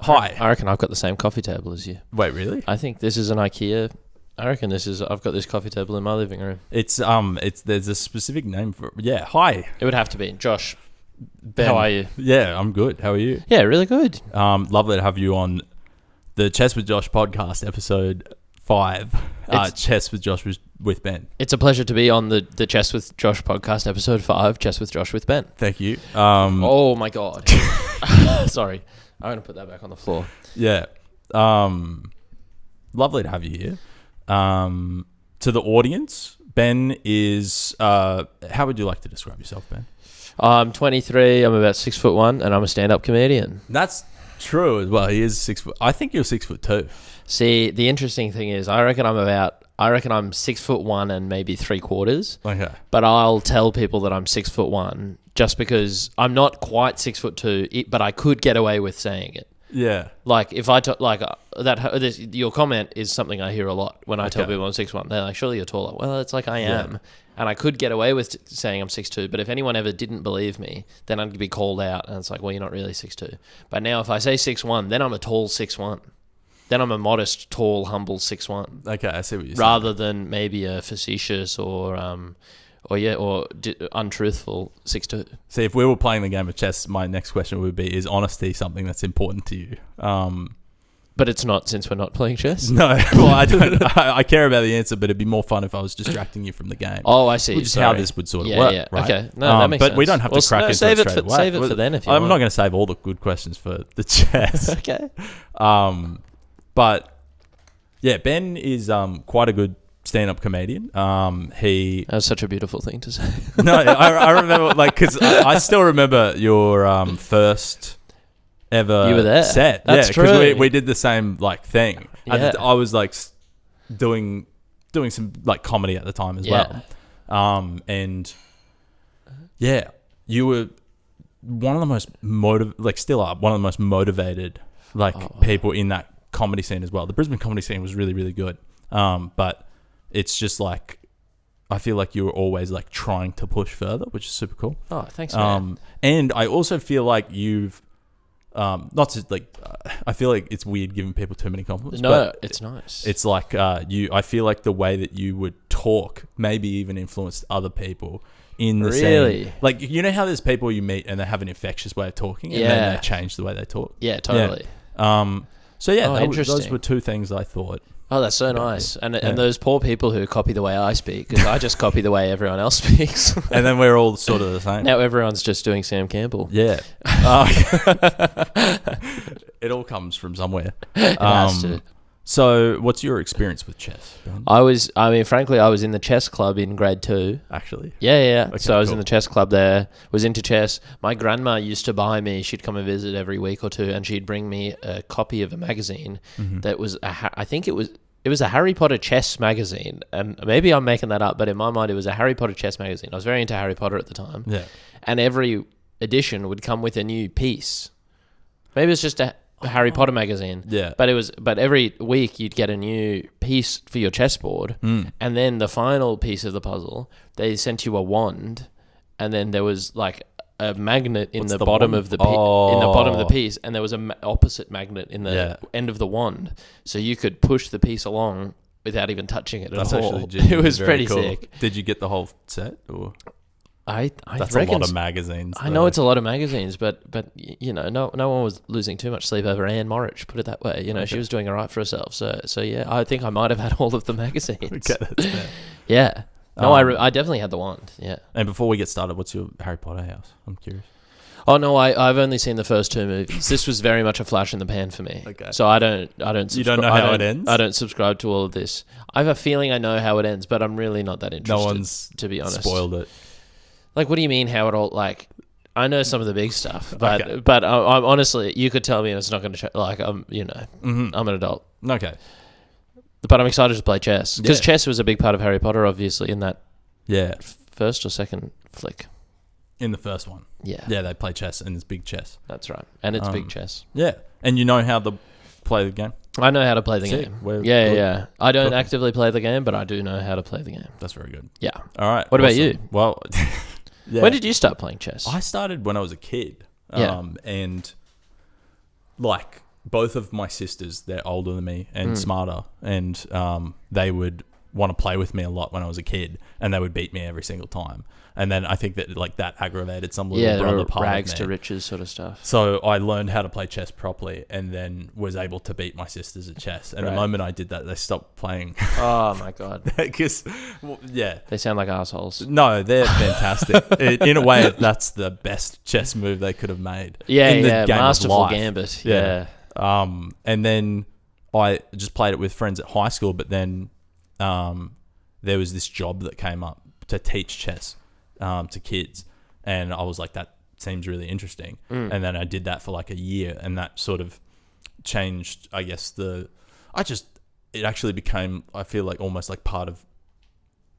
Hi. I reckon I've got the same coffee table as you. Wait, really? I think this is an IKEA. I reckon I've got this coffee table in my living room. It's there's a specific name for it. Yeah. Hi. It would have to be. Josh, Ben. how are you? Yeah, I'm good. How are you? Yeah, really good. Lovely to have you on the Chess with Josh podcast, episode 5. Chess with Josh with Ben. It's a pleasure to be on the Chess with Josh podcast, episode 5, Chess with Josh with Ben. Thank you. Oh my God. Sorry. I'm going to put that back on the floor. Yeah. Lovely to have you here. To the audience, Ben is, how would you like to describe yourself, Ben? I'm 23. I'm about 6'1", and I'm a stand-up comedian. That's true as well. He is 6 foot. I think you're 6'2". See, the interesting thing is, I reckon I'm 6'1" and maybe 3/4. Okay. But I'll tell people that I'm 6'1" just because I'm not quite 6'2", but I could get away with saying it. Yeah. Like if I your comment is something I hear a lot when I tell people I'm 6'1". They're like, "Surely you're taller." Well, it's like I am, and I could get away with saying I'm 6'2". But if anyone ever didn't believe me, then I'd be called out, and it's like, "Well, you're not really 6'2". But now if I say 6'1", then I'm a tall 6'1". Then I'm a modest, tall, humble 6'1". Okay, I see what you're saying. Rather than maybe a facetious or untruthful 6'2". See, if we were playing the game of chess, my next question would be: is honesty something that's important to you? But it's not, since we're not playing chess. No, well, I don't. I care about the answer, but it'd be more fun if I was distracting you from the game. Oh, I see. Which is how this would sort of work. Yeah. Right? Okay. No, that makes sense. But we don't have to crack into save it straight away. Save it for then if you want. I'm not going to save all the good questions for the chess. Okay. But yeah, Ben is quite a good stand-up comedian. He That was such a beautiful thing to say. No, I remember, like, because I still remember your first ever you were there. set. That's true. Because we did the same like thing. Yeah. I was like doing some like comedy at the time as well. And yeah, you were one of the most still are one of the most motivated people in that comedy scene as well. The Brisbane comedy scene was really, really good. But it's just like, I feel like you were always like trying to push further, which is super cool. Oh, thanks, man. And I also feel like you've, not to like, I feel like it's weird giving people too many compliments. No, but it's nice. It's like I feel like the way that you would talk maybe even influenced other people in the Really? scene. Like, you know how there's people you meet and they have an infectious way of talking and then they change the way they talk? Yeah, totally. So yeah, interesting. those were two things I thought. Oh, that's so nice. And those poor people who copy the way I speak, because I just copy the way everyone else speaks. And then we're all sort of the same. Now everyone's just doing Sam Campbell. Yeah. It all comes from somewhere. It has to. So what's your experience with chess, Ben? Frankly, I was in the chess club in grade 2. Actually? Yeah. Okay, so I was cool. in the chess club there, was into chess. My grandma used to buy me, she'd come and visit every week or two, and she'd bring me a copy of a magazine that was, I think it was a Harry Potter chess magazine. And maybe I'm making that up, but in my mind, it was a Harry Potter chess magazine. I was very into Harry Potter at the time. Yeah. And every edition would come with a new piece. Maybe it's just a Harry Potter magazine. Yeah. But every week you'd get a new piece for your chessboard, and then the final piece of the puzzle, they sent you a wand, and then there was like a magnet in the bottom of the in the bottom of the piece, and there was a opposite magnet in the end of the wand, so you could push the piece along without even touching it at all. It was pretty cool. Sick. Did you get the whole set, or? That's a lot of magazines. I know it's a lot of magazines, but you know, no one was losing too much sleep over Anne Morritt, put it that way. You know, she was doing all right for herself. So yeah, I think I might have had all of the magazines. Okay, that's fair. Yeah. No, I definitely had the wand. Yeah. And before we get started, what's your Harry Potter house? I'm curious. Oh no, I've only seen the first 2 movies. This was very much a flash in the pan for me. Okay. So I don't. You don't know how it ends? I don't subscribe to all of this. I have a feeling I know how it ends, but I'm really not that interested. No one's, to be honest, spoiled it. Like, what do you mean how it all, like, I know some of the big stuff, but I'm honestly, you could tell me and it's not going to, like, I'm an adult. Okay. But I'm excited to play chess. Because chess was a big part of Harry Potter, obviously, in that first or second flick. In the first one. Yeah. Yeah, they play chess and it's big chess. That's right. And it's big chess. Yeah. And you know how to play the game? I know how to play the game. Yeah. I don't actively play the game, but I do know how to play the game. That's very good. Yeah. All right. What about you? Well... Yeah. When did you start playing chess? I started when I was a kid. Yeah. And like both of my sisters, they're older than me and smarter, and they would want to play with me a lot when I was a kid, and they would beat me every single time. And then I think that like that aggravated some little brother part rags of me. to riches sort of stuff. So I learned how to play chess properly, and then was able to beat my sisters at chess. And the moment I did that, they stopped playing. Oh my god! Because, yeah, they sound like assholes. No, they're fantastic. In a way, that's the best chess move they could have made. Yeah, in the game of masterful life. gambit. Yeah. And then I just played it with friends at high school, but then there was this job that came up to teach chess to kids, and I was like, that seems really interesting. And then I did that for like a year, and that sort of changed, I guess, it actually became, I feel like, almost like part of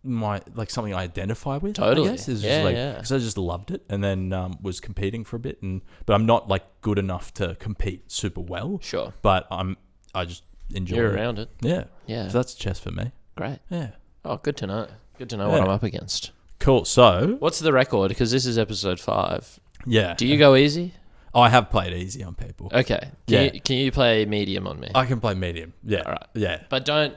my, like something I identify with. Totally. I guess is just because I just loved it, and then was competing for a bit, but I'm not like good enough to compete super well. Sure. But I just enjoy You're around it. Yeah. Yeah. So that's chess for me. Great. Yeah. Oh, good to know. Good to know what I'm up against. Cool. So What's the record? Because this is episode 5. yeah. Do you go easy? I have played easy on people. Okay. Can you play medium on me? I can play medium. Yeah. All right. Yeah. But don't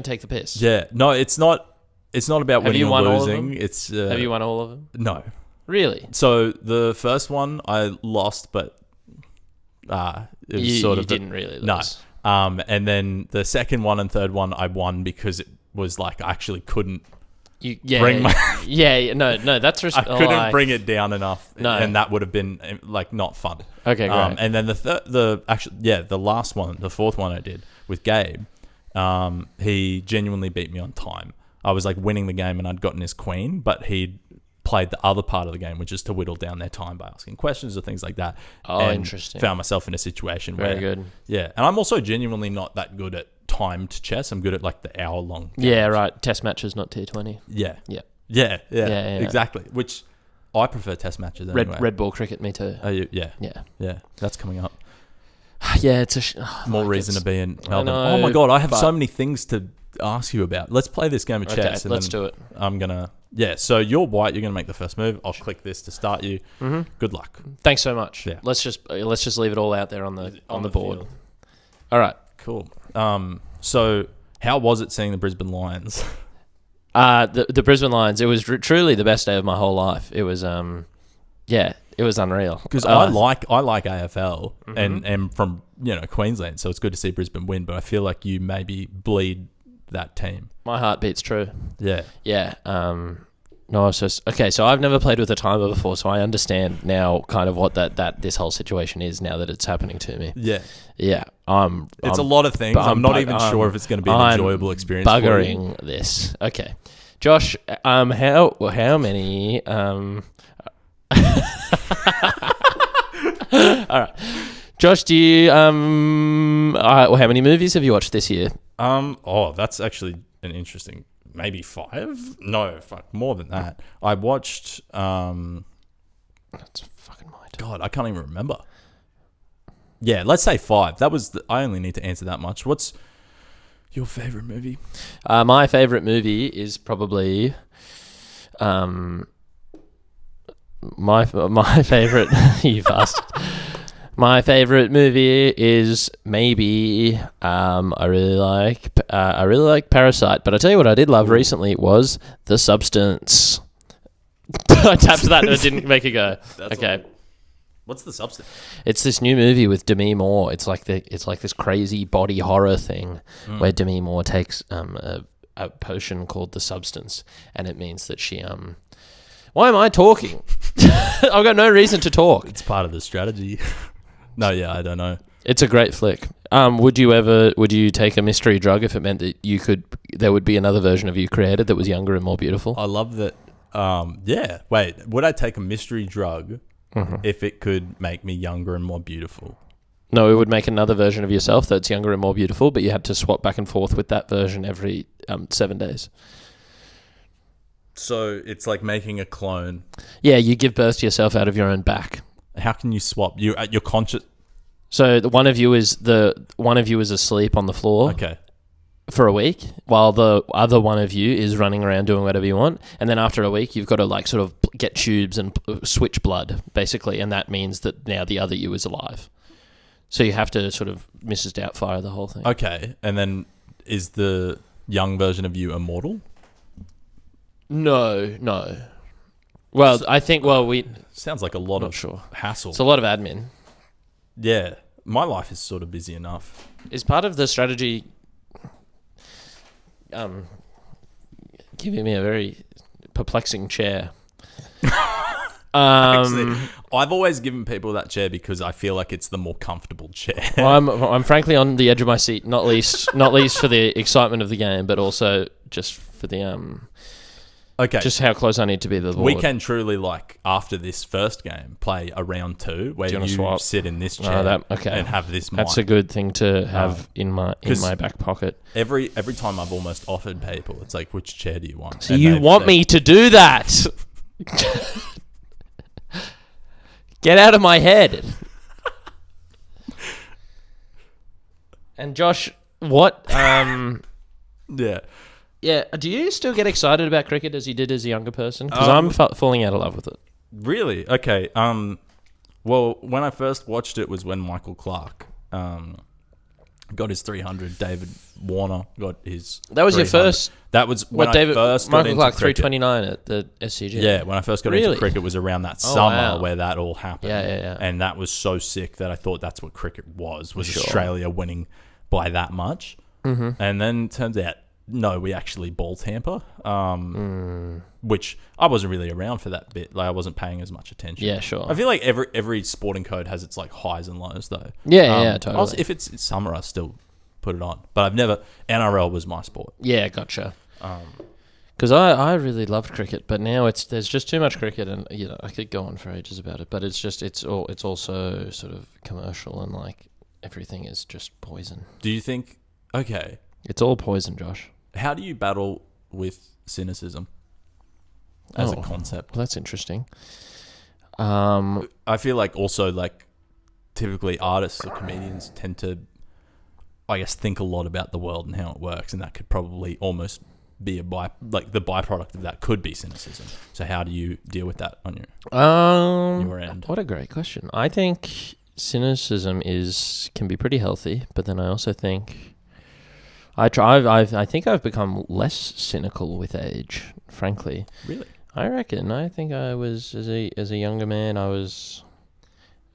take the piss. Yeah. No, it's not about winning you or won all of losing. them? It's Have you won all of them? No. Really? So the first one I lost, but it was You didn't really lose. No. And then the second one and third one I won because it was like I actually couldn't bring my no, that's I couldn't bring it down enough, and that would have been like not fun. Okay, great. And then the last one, the fourth one I did with Gabe, he genuinely beat me on time. I was like winning the game and I'd gotten his queen, but he'd played the other part of the game, which is to whittle down their time by asking questions or things like that. Oh, and interesting. Found myself in a situation Very where good. Yeah, and I'm also genuinely not that good at timed chess. I'm good at like the hour-long games. Yeah, right. Test matches, not tier 20. Yeah. Yeah. Yeah, exactly. Which I prefer test matches anyway. Red ball cricket, me too. Yeah. Yeah, that's coming up. Yeah, it's more reason to be in Melbourne. know, Oh my God, I have so many things to ask you about. Let's play this game of chess. Okay, let's do it. I'm going to... Yeah, so you're white. You're going to make the first move. I'll click this to start you. Mm-hmm. Good luck. Thanks so much. Yeah. Let's just leave it all out there on the board. field. All right. Cool. So how was it seeing the Brisbane Lions? The Brisbane Lions. It was truly the best day of my whole life. It was it was unreal. Because I like AFL and am from Queensland, so it's good to see Brisbane win. But I feel like you maybe bleed that team. My heart beats true. Yeah. Yeah. No, it's just okay. So I've never played with a timer before, so I understand now kind of what that this whole situation is now that it's happening to me. Yeah. Yeah. It's a lot of things. I'm not even sure if it's going to be an enjoyable experience. Buggering this. Okay, Josh. How many? All right, Josh. Do you how many movies have you watched this year? That's actually an interesting. Maybe 5? No, fuck, more than that. I watched. That's fucking my turn. God, I can't even remember. Yeah, let's say 5. That was. I only need to answer that much. What's your favorite movie? My favorite movie is probably, my favorite. You bastard. My favorite movie is maybe I really like Parasite, but I tell you what I did love recently was The Substance. I tapped that and it didn't make it go. Okay. What's The Substance? It's this new movie with Demi Moore. It's like this crazy body horror thing where Demi Moore takes a potion called The Substance, and it means that she Why am I talking? I've got no reason to talk. It's part of the strategy. No, yeah, I don't know. It's a great flick. Would you take a mystery drug if it meant that there would be another version of you created that was younger and more beautiful? I love that. Yeah. Wait, would I take a mystery drug if it could make me younger and more beautiful? No, it would make another version of yourself that's younger and more beautiful, but you had to swap back and forth with that version every 7 days. So it's like making a clone. Yeah, you give birth to yourself out of your own back. How can you swap? You're conscious. So one of you is asleep on the floor. Okay. For a week, while the other one of you is running around doing whatever you want, and then after a week, you've got to like sort of get tubes and switch blood, basically, and that means that now the other you is alive. So you have to sort of Mrs. Doubtfire the whole thing. Okay, and then is the young version of you immortal? No. Well, I think. Well, we. Sounds like a lot Not of sure. hassle. It's a lot of admin. Yeah, my life is sort of busy enough. Is part of the strategy giving me a very perplexing chair? Actually, I've always given people that chair because I feel like it's the more comfortable chair. Well, I'm frankly on the edge of my seat, not least for the excitement of the game, but also just for the Okay, just how close I need to be to the board. we can truly, like, after this first game, play a round 2 where you swap? sit in this chair and have this mic. That's a good thing to have in my back pocket. Every time I've almost offered people, it's like, which chair do you want? So you want me to do that? Get out of my head. And Josh, what? Yeah. Yeah, do you still get excited about cricket as you did as a younger person? Because I'm falling out of love with it. Really? Okay. Well, when I first watched it was when Michael Clark got his 300. David Warner got his. That was 300. your first. That was when I first got Michael into Clark cricket. 329 at the SCG. Yeah, when I first got into cricket was around that summer where that all happened. Yeah. And that was so sick that I thought that's what cricket was Australia winning by that much. Mm-hmm. And then turns out, no, we actually ball tamper, which I wasn't really around for that bit. Like, I wasn't paying as much attention. Yeah, sure. I feel like every sporting code has its like highs and lows, though. Yeah, totally. If it's summer, I still put it on. But I've never. NRL was my sport. Yeah, gotcha. Because I really loved cricket, but now there's just too much cricket, and I could go on for ages about it. But it's also sort of commercial, and like everything is just poison. Do you think? Okay, it's all poison, Josh. How do you battle with cynicism as a concept? Well, that's interesting. I feel like also like typically artists or comedians tend to, I guess, think a lot about the world and how it works, and that could probably almost be the byproduct of that could be cynicism. So how do you deal with that on your end? What a great question. I think cynicism can be pretty healthy, but then I also think I think I've become less cynical with age, frankly. Really? I reckon. I think I was as a younger man. I was,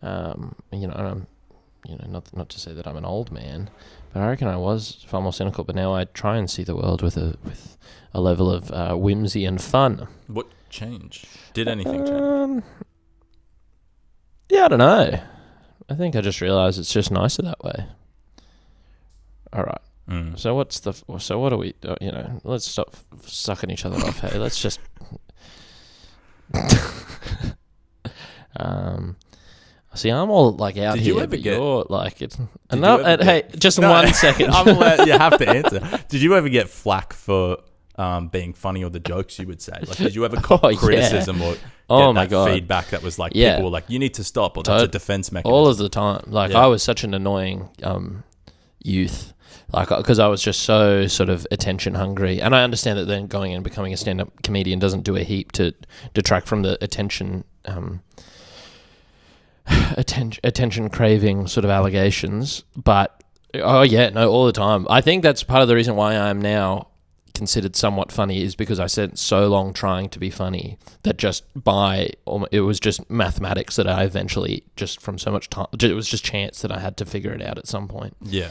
not to say that I'm an old man, but I reckon I was far more cynical. But now I try and see the world with a level of whimsy and fun. What changed? Did anything change? Yeah, I don't know. I think I just realised it's just nicer that way. All right. So what are we? Let's stop sucking each other off. Hey, let's just. See, I'm all like out Did here, you ever but get, you're like it. Hey, just 1 second. You have to answer. Did you ever get flack for being funny or the jokes you would say? Like, did you ever cop criticism or get feedback that was like people were like, you need to stop, or that's a defense mechanism? All of the time. Like I was such an annoying youth. Like, because I was just so sort of attention hungry, and I understand that then going and becoming a stand-up comedian doesn't do a heap to detract from the attention craving sort of allegations. But all the time. I think that's part of the reason why I am now considered somewhat funny is because I spent so long trying to be funny that it was just mathematics that I eventually just from so much time, it was just chance that I had to figure it out at some point. Yeah.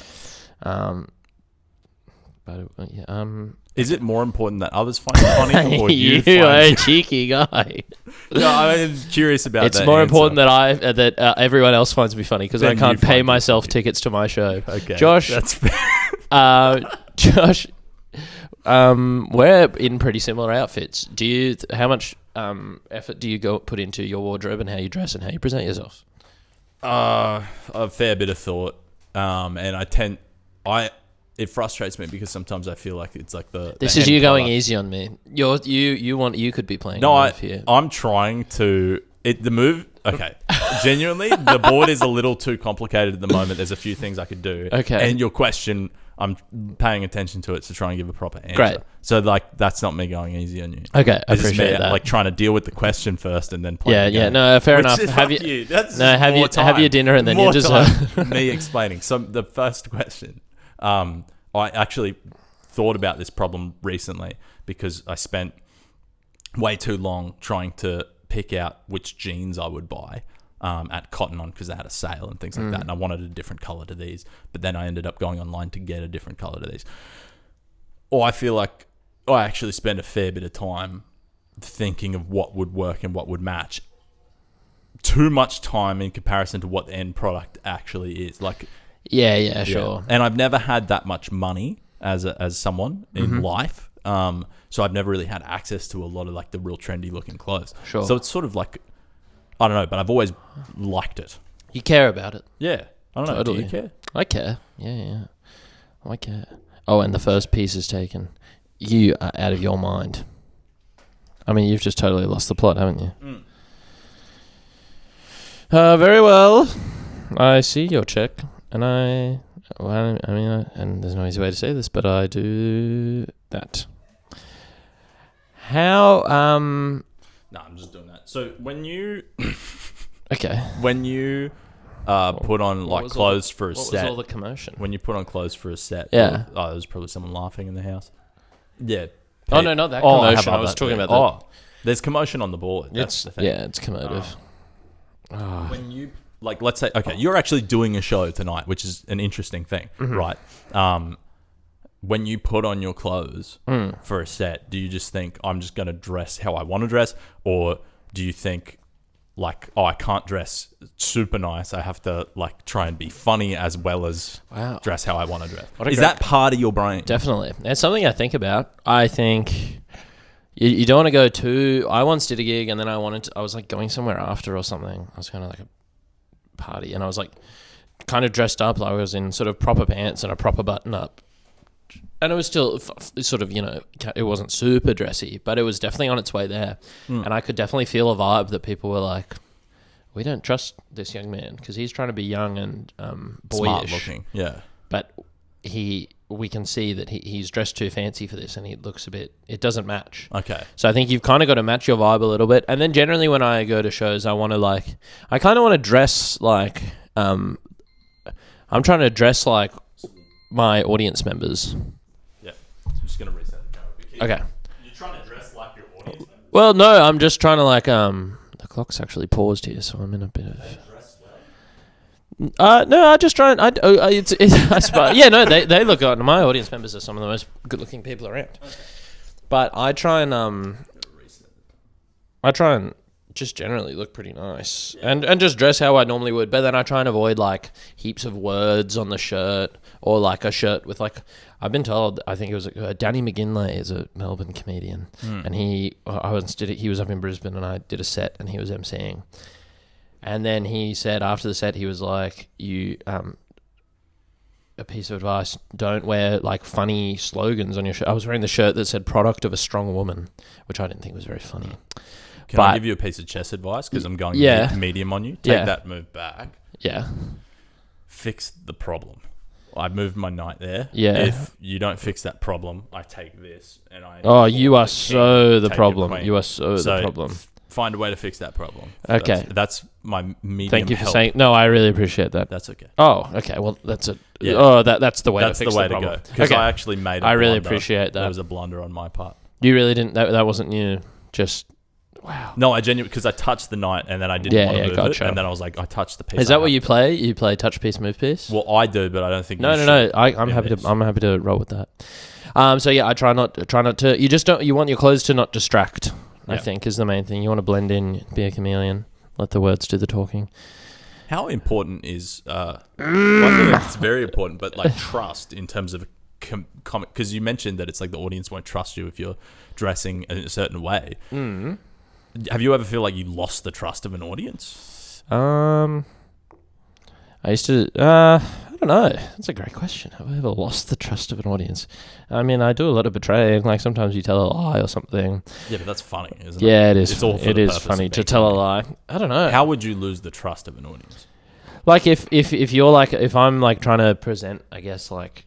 Is it more important that others find it funny or you find a cheeky guy? No, I'm curious about it's more important that everyone else finds me funny because I can't pay myself tickets to my show. Okay, Josh, that's fair. Josh, we're in pretty similar outfits. How much effort do you put into your wardrobe and how you dress and how you present yourself? A fair bit of thought. And it frustrates me because sometimes I feel like it's like this is you going easy on me. You could be playing. No, I'm trying to. The move Okay. Genuinely, the board is a little too complicated at the moment. There's a few things I could do. Okay. And your question, I'm paying attention to it to try and give a proper answer. Great. So, like, that's not me going easy on you. Okay, I This is me, appreciate that. like, trying to deal with the question first and then play the Yeah. game. No, fair Which enough. is, Have fuck you? That's No, have more you? Have your time. dinner and then More you just. time. Me explaining. So the first question, I actually thought about this problem recently because I spent way too long trying to pick out which jeans I would buy at Cotton On because they had a sale and things like that, and I wanted a different color to these. But then I ended up going online to get a different color to these. Or I feel like I actually spend a fair bit of time thinking of what would work and what would match. Too much time in comparison to what the end product actually is. Like, Yeah, sure. and I've never had that much money as someone in life. So I've never really had access to a lot of like the real trendy looking clothes. Sure. So it's sort of like, I don't know, but I've always liked it. You care about it. Yeah. I don't know. Totally. Do you care? I care. Yeah. I care. Oh, and the first piece is taken. You are out of your mind. I mean, you've just totally lost the plot, haven't you? Very well. I see your check, and and there's no easy way to say this, but I do that. How, No, I'm just doing that. So when you okay. put on like was clothes for a What set, was all the commotion? when you put on clothes for a set, Yeah. there was probably someone laughing in the house. Yeah. Oh, no, not that I commotion. have I was other- talking about the... Oh, there's commotion on the board. That's the thing. Yeah, it's commotive. When you like, let's say, okay, you're actually doing a show tonight, which is an interesting thing, right? When you put on your clothes for a set, do you just think I'm just going to dress how I want to dress, or do you think like, oh, I can't dress super nice, I have to like try and be funny as well as dress how I want to dress? Is that part of your brain? Definitely. It's something I think about. I think you don't want to go too... I once did a gig and then I was like going somewhere after or something. I was kind of like a party and I was like kind of dressed up. Like I was in sort of proper pants and a proper button up. And it was still sort of, it wasn't super dressy, but it was definitely on its way there. And I could definitely feel a vibe that people were like, we don't trust this young man because he's trying to be young and boyish. Smart looking, yeah. But we can see that he's dressed too fancy for this and he looks it doesn't match. Okay. So I think you've kind of got to match your vibe a little bit. And then generally when I go to shows, I kind of want to dress like, I'm trying to dress like my audience members. Yeah. I'm just going to reset the camera. Okay. You're trying to dress like your audience members? Well, no, I'm just trying to like, the clock's actually paused here, so I'm in a bit of... no, I just try and I suppose, yeah, no, they look good. My audience members are some of the most good-looking people around. Okay. But I try and just generally look pretty nice and just dress how I normally would. But then I try and avoid like heaps of words on the shirt or like a shirt with like, I've been told, I think it was Danny McGinley is a Melbourne comedian, and he was up in Brisbane and I did a set and he was emceeing. And then he said after the set, he was like, a piece of advice, don't wear like funny slogans on your shirt. I was wearing the shirt that said product of a strong woman, which I didn't think was very funny. Can I give you a piece of chess advice? Because I'm going medium on you. Take that move back. Yeah. Fix the problem. I moved my knight there. Yeah. If you don't fix that problem, I take this and I... Oh, you are so the problem. You are so the problem. Find a way to fix that problem. Okay. That's my medium Thank you for help. saying... No, I really appreciate that. That's okay. Oh, okay. Well, that's it. Yeah. Oh, that's the way That's to fix the way the problem. to go. Because I actually made a blunder. I really appreciate that. That was a blunder on my part. You really didn't... That wasn't you. Just... Wow. No, I genuinely... Because I touched the knight and then I didn't want to move it. And then I was like, I touched the piece. Is that what you play? You play touch piece, move piece? Well, I do, but I don't think No. I'm happy to roll with that. So yeah, I try not to... You just don't... You want your clothes to not distract, I think, is the main thing. You want to blend in, be a chameleon. Let the words do the talking. How important is... well, I feel like it's very important, but like trust in terms of comic... Because you mentioned that it's like the audience won't trust you if you're dressing in a certain way. Mm. Have you ever feel like you lost the trust of an audience? I used to... I don't don't know. That's a great question. Have I ever lost the trust of an audience? I mean, I do a lot of betraying. Like sometimes you tell a lie or something. Yeah, but that's funny, isn't it? Yeah, it is. It's all for it the is purpose funny of to being tell a funny. lie. I don't know. How would you lose the trust of an audience? Like if you're like, if I'm like trying to present, I guess like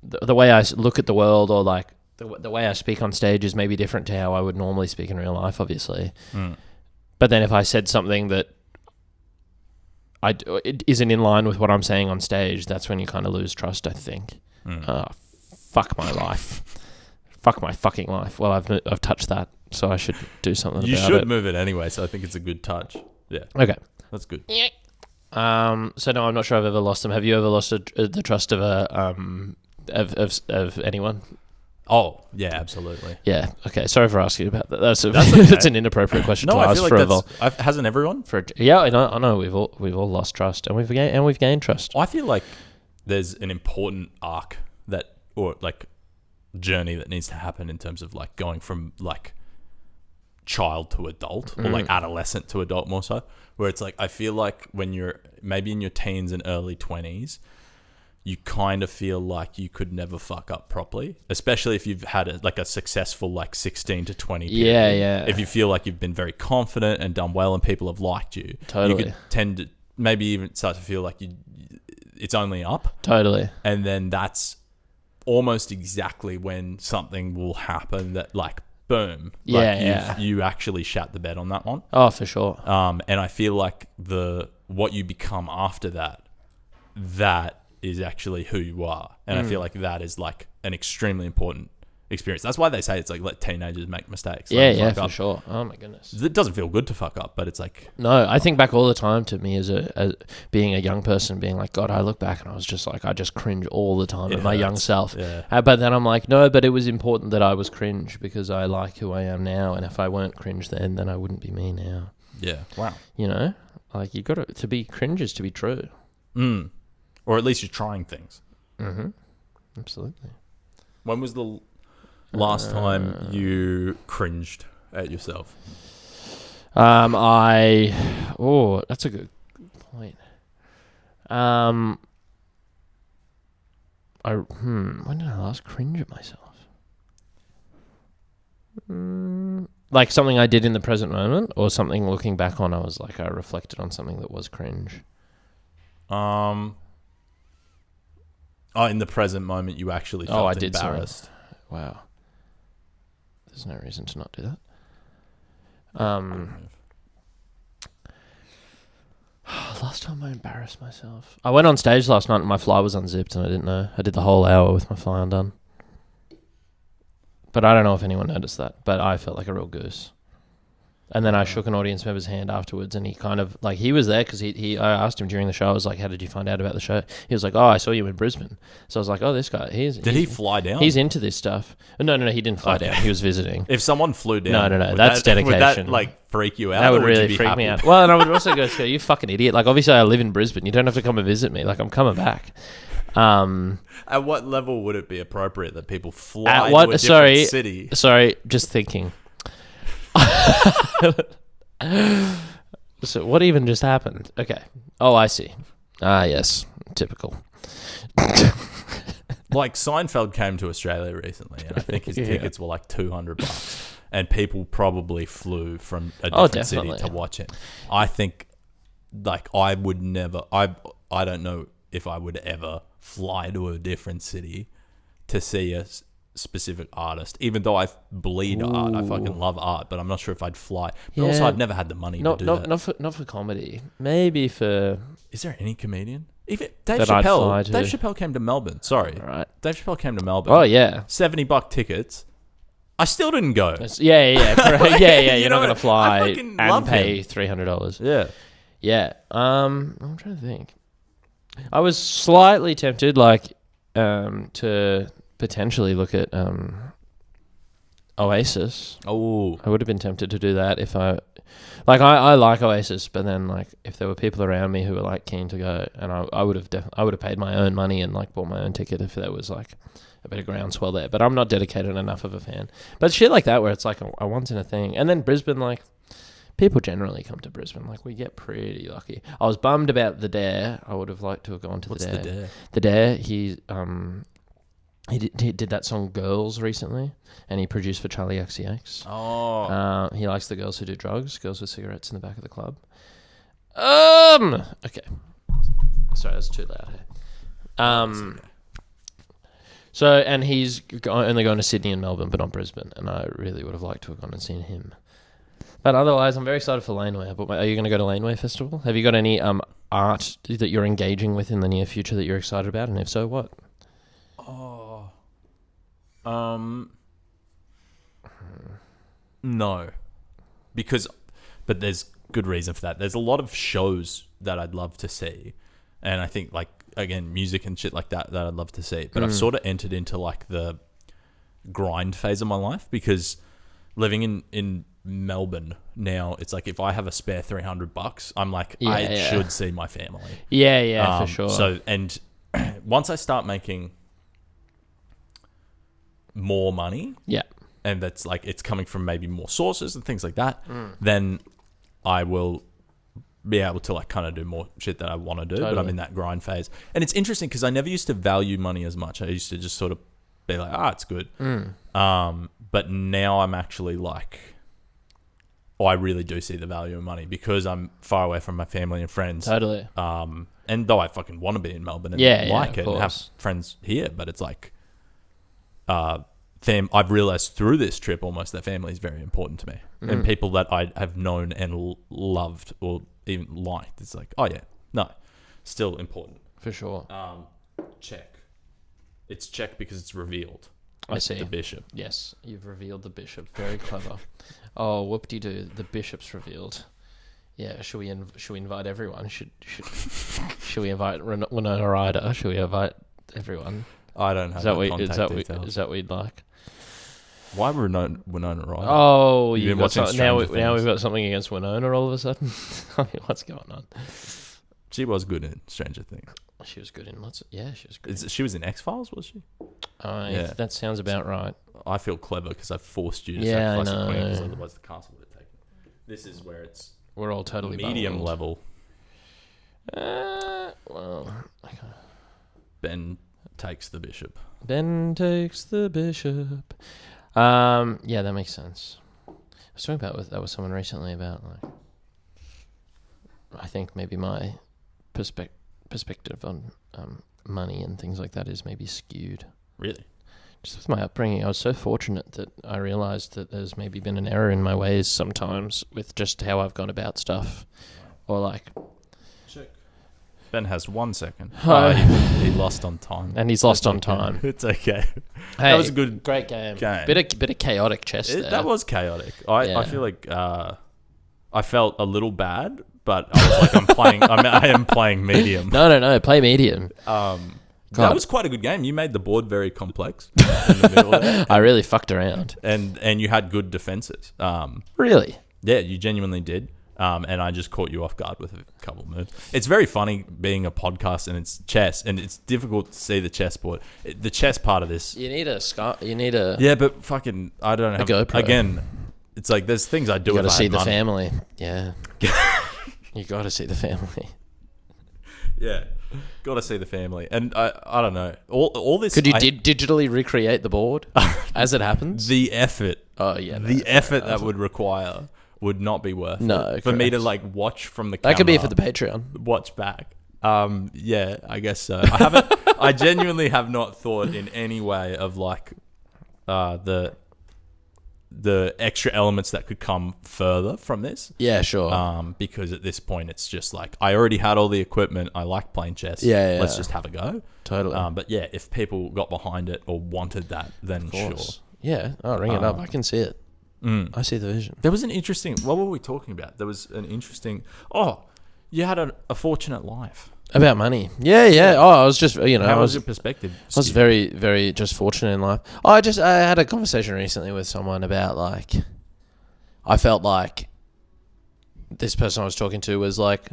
the way I look at the world, or like the way I speak on stage is maybe different to how I would normally speak in real life, obviously. But then if I said something that it isn't in line with what I'm saying on stage, that's when you kind of lose trust, I think. Fuck my life. Fuck my fucking life. Well, I've touched that, so I should do something about it. You should move it anyway, so I think it's a good touch. Yeah. Okay. That's good. So no, I'm not sure I've ever lost them. Have you ever lost the trust of of anyone? Oh, yeah, absolutely. Yeah. Okay. Sorry for asking about that. That's okay. that's an inappropriate question to I ask feel for like a hasn't everyone? yeah. I know. We've all lost trust, and we've gained trust. I feel like there's an important arc or like journey that needs to happen in terms of like going from like child to adult, or like adolescent to adult more so, where it's like I feel like when you're maybe in your teens and early 20s, you kind of feel like you could never fuck up properly, especially if you've had a successful like 16 to 20 period. Yeah. If you feel like you've been very confident and done well and people have liked you, Totally. you could tend to maybe even start to feel like it's only up. Totally. And then that's almost exactly when something will happen that like, boom. Yeah. You actually shat the bed on that one. Oh, for sure. And I feel like what you become after that is actually who you are. And I feel like that is like an extremely important experience. That's why they say it's like let teenagers make mistakes. Yeah, for sure. Oh my goodness. It doesn't feel good to fuck up, but it's like... No, I think back all the time to me as being a young person, being like, God, I look back and I was just like, I just cringe all the time at my young self. Yeah. But then I'm like, no, but it was important that I was cringe because I like who I am now. And if I weren't cringe then I wouldn't be me now. Yeah. Wow. You know? Like you got to be cringe is to be true. Or at least you're trying things. Mm-hmm. Absolutely. When was the last time you cringed at yourself? That's a good point. When did I last cringe at myself? Like something I did in the present moment, or something looking back on, I was like, I reflected on something that was cringe. In the present moment, you actually felt embarrassed. Sorry. Wow. There's no reason to not do that. Last time I embarrassed myself. I went on stage last night and my fly was unzipped and I didn't know. I did the whole hour with my fly undone. But I don't know if anyone noticed that. But I felt like a real goose. And then I shook an audience member's hand afterwards, and he kind of like he was there because I asked him during the show. I was like, "How did you find out about the show?" He was like, "Oh, I saw you in Brisbane." So I was like, "Oh, this guy, did he fly down? He's into this stuff." No, he didn't fly down. He was visiting. If someone flew down, no, that's dedication. Would that like freak you out? That would really freak me out. Well, and I would also go, "You fucking idiot!" Like, obviously, I live in Brisbane. You don't have to come and visit me. Like, I'm coming back. At what level would it be appropriate that people fly to a different city? Sorry, just thinking. So what even just happened? Okay. Oh, I see. Ah, yes. Typical. Like Seinfeld came to Australia recently, and I think his tickets were like $200, and people probably flew from a different city to watch him. I think, like, I would never. I don't know if I would ever fly to a different city to see a specific artist, even though I bleed art. I fucking love art, but I'm not sure if I'd fly. But also, I've never had the money to do that. Not for comedy. Maybe for... Is there any comedian? Even Dave Chappelle. Dave Chappelle came to Melbourne. Sorry. Right. Dave Chappelle came to Melbourne. Oh, yeah. $70 tickets. I still didn't go. Yeah. Correct. Yeah. You're not going to fly and pay $300. Yeah. Yeah. I'm trying to think. I was slightly tempted, like, to potentially look at Oasis. Oh, I would have been tempted to do that if I like Oasis, but then like if there were people around me who were like keen to go, and I would have paid my own money and like bought my own ticket if there was like a bit of groundswell there. But I'm not dedicated enough of a fan. But shit like that where it's like a once in a thing, and then Brisbane people generally come to Brisbane. Like, we get pretty lucky. I was bummed about the Dare. I would have liked to have gone to What's the Dare. the Dare? The Dare, he did that song Girls recently, and he produced for Charlie XCX. Oh. He likes the girls who do drugs, girls with cigarettes in the back of the club. Okay. Sorry, that's too loud here. So, and he's only going to Sydney and Melbourne, but not Brisbane, and I really would have liked to have gone and seen him. But otherwise, I'm very excited for Laneway. But are you going to go to Laneway Festival? Have you got any art that you're engaging with in the near future that you're excited about, and if so, what? No, but there's good reason for that. There's a lot of shows that I'd love to see, and I think, like, again, music and shit like that I'd love to see. But I've sort of entered into like the grind phase of my life, because living in Melbourne now, it's like if I have a spare $300, I'm like, I should see my family. Yeah, for sure. So, and once I start making more money, and that's like, it's coming from maybe more sources and things like that, then I will be able to like kind of do more shit that I want to do. Totally. But I'm in that grind phase, and it's interesting because I never used to value money as much. I used to just sort of be like, it's good. But now I'm actually like, I really do see the value of money because I'm far away from my family and friends. Totally. And though I fucking want to be in Melbourne and like it and have friends here, but it's like, I've realized through this trip almost that family is very important to me, and people that I have known and loved or even liked. It's like, still important for sure. Check. It's check because it's revealed. I see the bishop. Yes, you've revealed the bishop. Very clever. Oh, whoop-de-doo, the bishop's revealed. Yeah, should we invite everyone? Should we invite Winona Ryder? Should we invite everyone? I don't have contact details. Is that what you'd like? Why Winona Ryder? Oh, you've got now we've got something against Winona all of a sudden. I mean, what's going on? She was good in Stranger Things. She was good in lots of... Yeah, she was good. She was in X-Files, was she? That sounds about right. I feel clever because I forced you to sacrifice the queen, because otherwise the castle would have taken it. This is where it's... We're all totally medium level. Well... Okay. Ben takes the bishop. Ben takes the bishop. Yeah, that makes sense. I was talking about that with someone recently about, like... I think maybe my perspective on money and things like that is maybe skewed. Really? Just with my upbringing, I was so fortunate that I realised that there's maybe been an error in my ways sometimes with just how I've gone about stuff. Or like... Check. Ben has 1 second. He lost on time. And he's lost on time. It's okay. Hey, that was a great game. Bit of chaotic chess there. That was chaotic. I feel like I felt a little bad, but I was like, I am playing medium. No, play medium. That was quite a good game. You made the board very complex in the middle there. I really fucked around. And you had good defenses. Really? Yeah, you genuinely did. And I just caught you off guard with a couple of moves. It's very funny being a podcast and it's chess, and it's difficult to see the chessboard. The chess part of this... You need a... Yeah, but fucking... I don't have... A GoPro. Again, it's like there's things I do You if got to I see had the money. family. Yeah. You got to see the family. Yeah. Got to see the family. And I don't know. All this... Could you digitally recreate the board as it happens? The effort. Oh, yeah. The effort that would require would not be worth it. For me to like watch from the camera. That could be for the Patreon. Watch back. Yeah, I guess so. I genuinely have not thought in any way of like the extra elements that could come further from this. Yeah, sure. Because at this point it's just like I already had all the equipment. I like playing chess. Yeah. Let's just have a go. Totally. But yeah, if people got behind it or wanted that, then sure. Yeah. Oh, ring it up. I can see it. I see the vision. There was an interesting... What were we talking about? There was an interesting... Oh, you had a fortunate life. About money. Yeah. Oh, I was just, How was your perspective? I was very, very just fortunate in life. I had a conversation recently with someone about like... I felt like this person I was talking to was like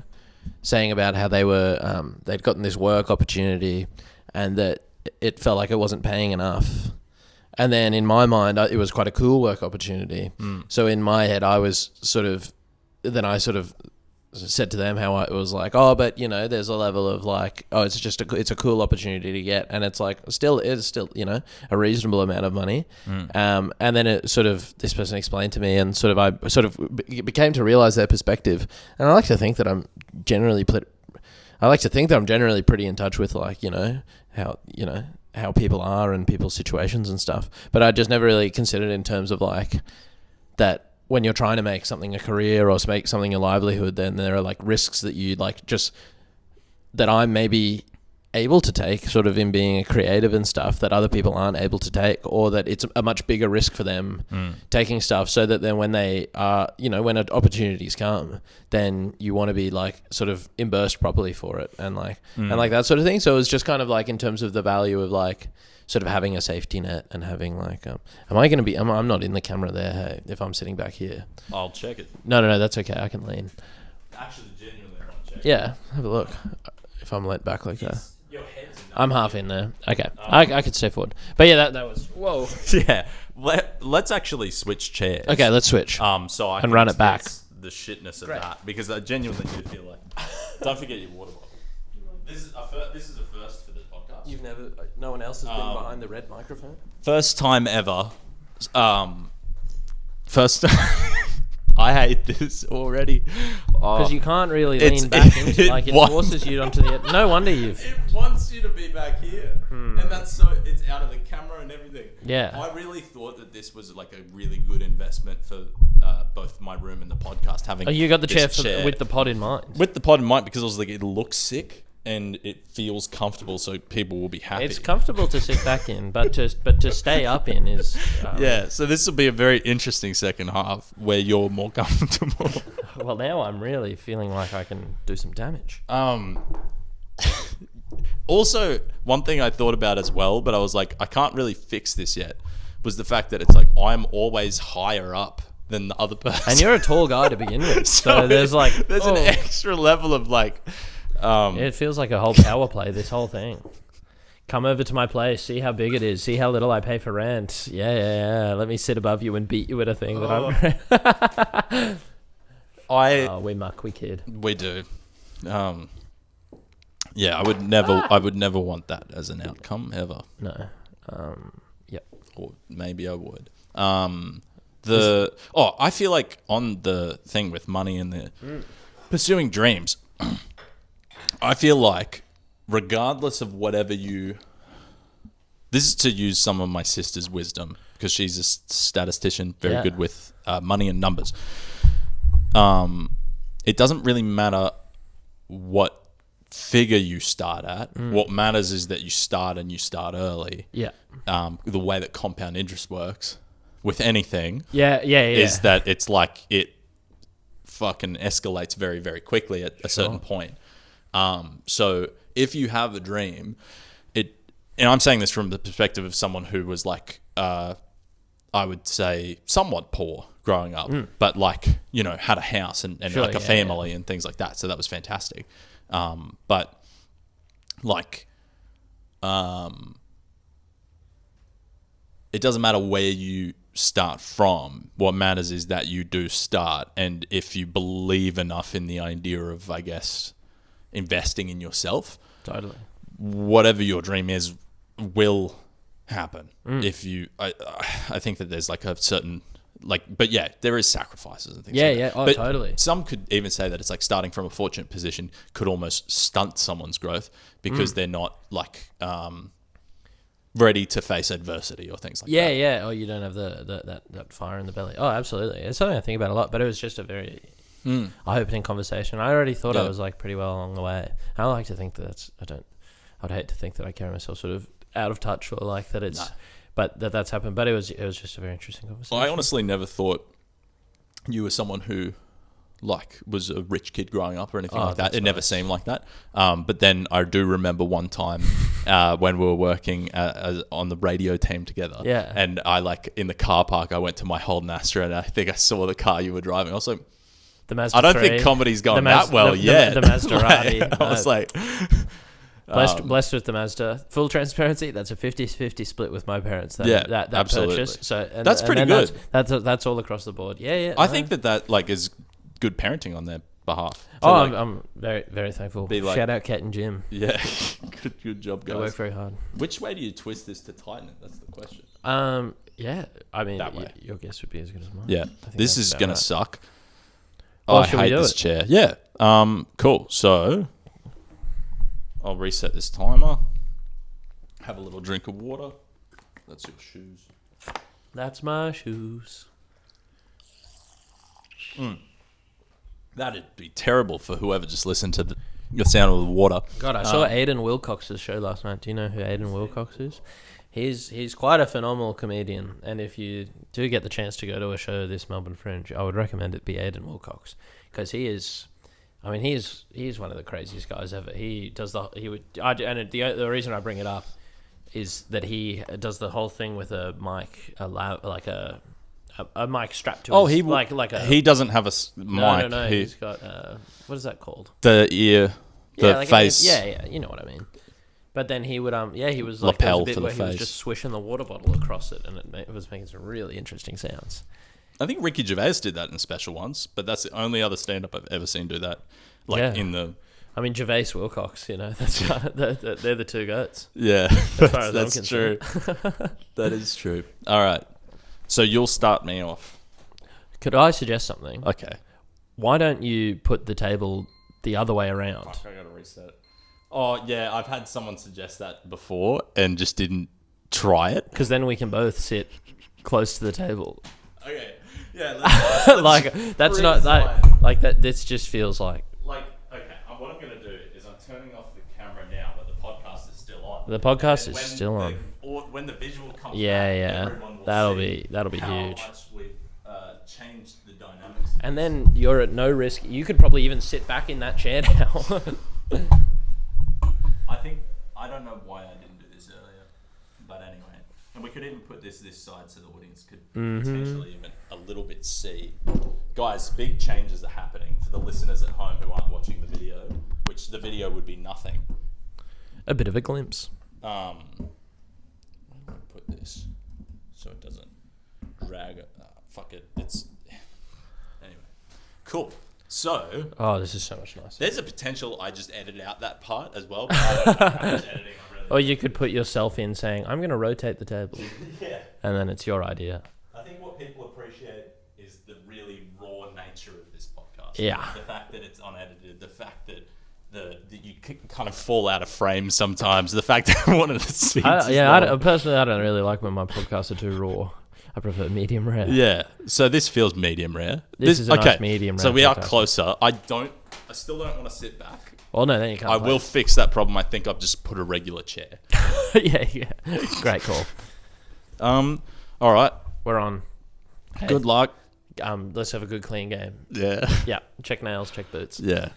saying about how they were... they'd gotten this work opportunity and that it felt like it wasn't paying enough. And then in my mind, it was quite a cool work opportunity. So in my head, I was sort of then I sort of said to them how it was like, oh, but you know, there's a level of like, oh, it's a cool opportunity to get, and it's like still you know, a reasonable amount of money. And then it sort of, this person explained to me, and I became to realize their perspective. And I like to think that I'm generally pretty in touch with, like, you know, how people are and people's situations and stuff. But I just never really considered in terms of like that. When you're trying to make something a career or make something a livelihood, then there are like risks that you like just that I'm maybe able to take sort of in being a creative and stuff that other people aren't able to take, or that it's a much bigger risk for them taking stuff, so that then when they are, you know, when opportunities come, then you want to be like sort of immersed properly for it and like that sort of thing. So it was just kind of like in terms of the value of like sort of having a safety net and having like, am I going to be, I'm not in the camera there, hey, if I'm sitting back here. I'll check it. No, that's okay. I can lean. Actually, genuinely, I want to check. Yeah, have a look. If I'm let back like that. Your head's I'm half in there. Okay. I could stay forward. But yeah, that was, whoa. Yeah. Let's actually switch chairs. Okay, let's switch. So I can run it back. The shitness of that, because I genuinely do feel like, don't forget your water bottle. This is a first for the podcast. No one else has been behind the red microphone? First time ever. First I hate this already. Because you can't really lean back into it. It forces you onto the... No wonder you've... It wants you to be back here. And that's it's out of the camera and everything. Yeah. I really thought that this was like a really good investment for both my room and the podcast. Having you got the chair with the pod in mind? With the pod in mind, because I was like, it looks sick and it feels comfortable, so people will be happy. It's comfortable to sit back in, but to stay up in is... yeah, so this will be a very interesting second half where you're more comfortable. Well, now I'm really feeling like I can do some damage. Also, one thing I thought about as well, but I was like, I can't really fix this yet, was the fact that it's like I'm always higher up than the other person. And you're a tall guy to begin with, so there's an extra level of like... it feels like a whole power play, this whole thing. Come over to my place, see how big it is, see how little I pay for rent. Yeah. Let me sit above you and beat you at a thing that I'm... we muck, we kid. We do. Yeah, I would never want that as an outcome, ever. No. Yep. Or maybe I would. I feel like on the thing with money and the pursuing dreams... I feel like regardless of whatever this is to use some of my sister's wisdom, because she's a statistician, very good with money and numbers. It doesn't really matter what figure you start at. What matters is that you start and you start early. Yeah. The way that compound interest works with anything is that it's like it fucking escalates very, very quickly at a certain point. So if you have a dream, and I'm saying this from the perspective of someone who was like, I would say somewhat poor growing up, but like, you know, had a house and like a family and things like that. So that was fantastic. But like, it doesn't matter where you start from. What matters is that you do start. And if you believe enough in the idea of, I guess, investing in yourself, totally, whatever your dream is will happen. If you I think that there's like a certain but yeah, there is sacrifices and things like that. Oh, but totally. Some could even say that it's like starting from a fortunate position could almost stunt someone's growth because they're not like ready to face adversity or things like that. Oh, you don't have that fire in the belly. Oh, absolutely. It's something I think about a lot, but it was just a very eye-opening conversation. I already thought I was like pretty well along the way. I like to think that I'd hate to think that I carry myself sort of out of touch or like that it's, but that's happened. But it was just a very interesting conversation. Well, I honestly never thought you were someone who like was a rich kid growing up or anything like that. It never seemed like that. But then I do remember one time when we were working on the radio team together. Yeah. And I like in the car park, I went to my Holden Astra and I think I saw the car you were driving. I was like, the Mazda I don't 3, think comedy's going that well yet. The Maserati. I was like... Blessed with the Mazda. Full transparency, that's a 50-50 split with my parents. That absolutely. Purchase. So that's pretty good. That's all across the board. Yeah. I think that like is good parenting on their behalf. I'm very, very thankful. Be like- Shout out Kat and Jim. Yeah, good job, They work guys. very hard. Which way do you twist this to tighten it? That's the question. Yeah. I mean, That way. your guess would be as good as mine. Yeah, I think this that's is about gonna right. suck. Well, I shall we hate do this it? chair. Yeah. Cool. I'll reset this timer. Have a little drink of water. That's your shoes. That's my shoes. That'd be terrible for whoever just listened to the sound of the water. God, I saw Aidan Wilcox's show last night. Do you know who Aidan Wilcox is? He's quite a phenomenal comedian, and if you do get the chance to go to a show this Melbourne Fringe, I would recommend it be Aidan Wilcox, because he's one of the craziest guys ever. The reason I bring it up is that he does the whole thing with a mic, a mic strapped to his, he doesn't have a mic. No. He's got what is that called? The ear, the face. Yeah, you know what I mean. But then he would, he was like, Lapel there was a bit for the where he was face. just swishing the water bottle across it, and it was making some really interesting sounds. I think Ricky Gervais did that in a special once, but that's the only other stand-up I've ever seen do that. I mean, Gervais Wilcox, that's kind of, they're the two goats. Yeah, As far as that's I'm true. concerned. That is true. All right, so you'll start me off. Could I suggest something? Okay. Why don't you put the table the other way around? I gotta reset. Oh yeah, I've had someone suggest that before and just didn't try it. Because then we can both sit close to the table. Okay. Yeah. Let's Like that's not like that. This just feels like okay. What I'm gonna do is I'm turning off the camera now, but the podcast is still on. the podcast And is when still on. When the visual comes Yeah. back, everyone will That'll see be how huge. much we've changed the dynamics. And then you're at no risk. You could probably even sit back in that chair now. I don't know why I didn't do this earlier, but anyway, and we could even put this side so the audience could potentially even a little bit see. Guys, big changes are happening for the listeners at home who aren't watching the video, which the video would be nothing. A bit of a glimpse. Where do I put this so it doesn't drag? Fuck it. It's anyway. Cool. So Oh, this is so much nicer. there's a potential I just edit out that part as well. But I don't know how much editing I really. Or you could put yourself in saying, I'm going to rotate the table. Yeah. And then it's your idea. I think what people appreciate is the really raw nature of this podcast. Yeah. The fact that it's unedited, the fact that that you kind of fall out of frame sometimes, the fact that one of the scenes. Personally, I don't really like when my podcasts are too raw. I prefer medium rare. Yeah. So this feels medium rare. This is a nice medium rare. So we are podcast. closer. I still don't want to sit back. Well, no, then you can't. I will fix that problem. I think I've just put a regular chair. yeah. Great call. All right. We're on. Hey, Good luck. let's have a good clean game. Yeah. Yeah. Check nails, check boots. Yeah.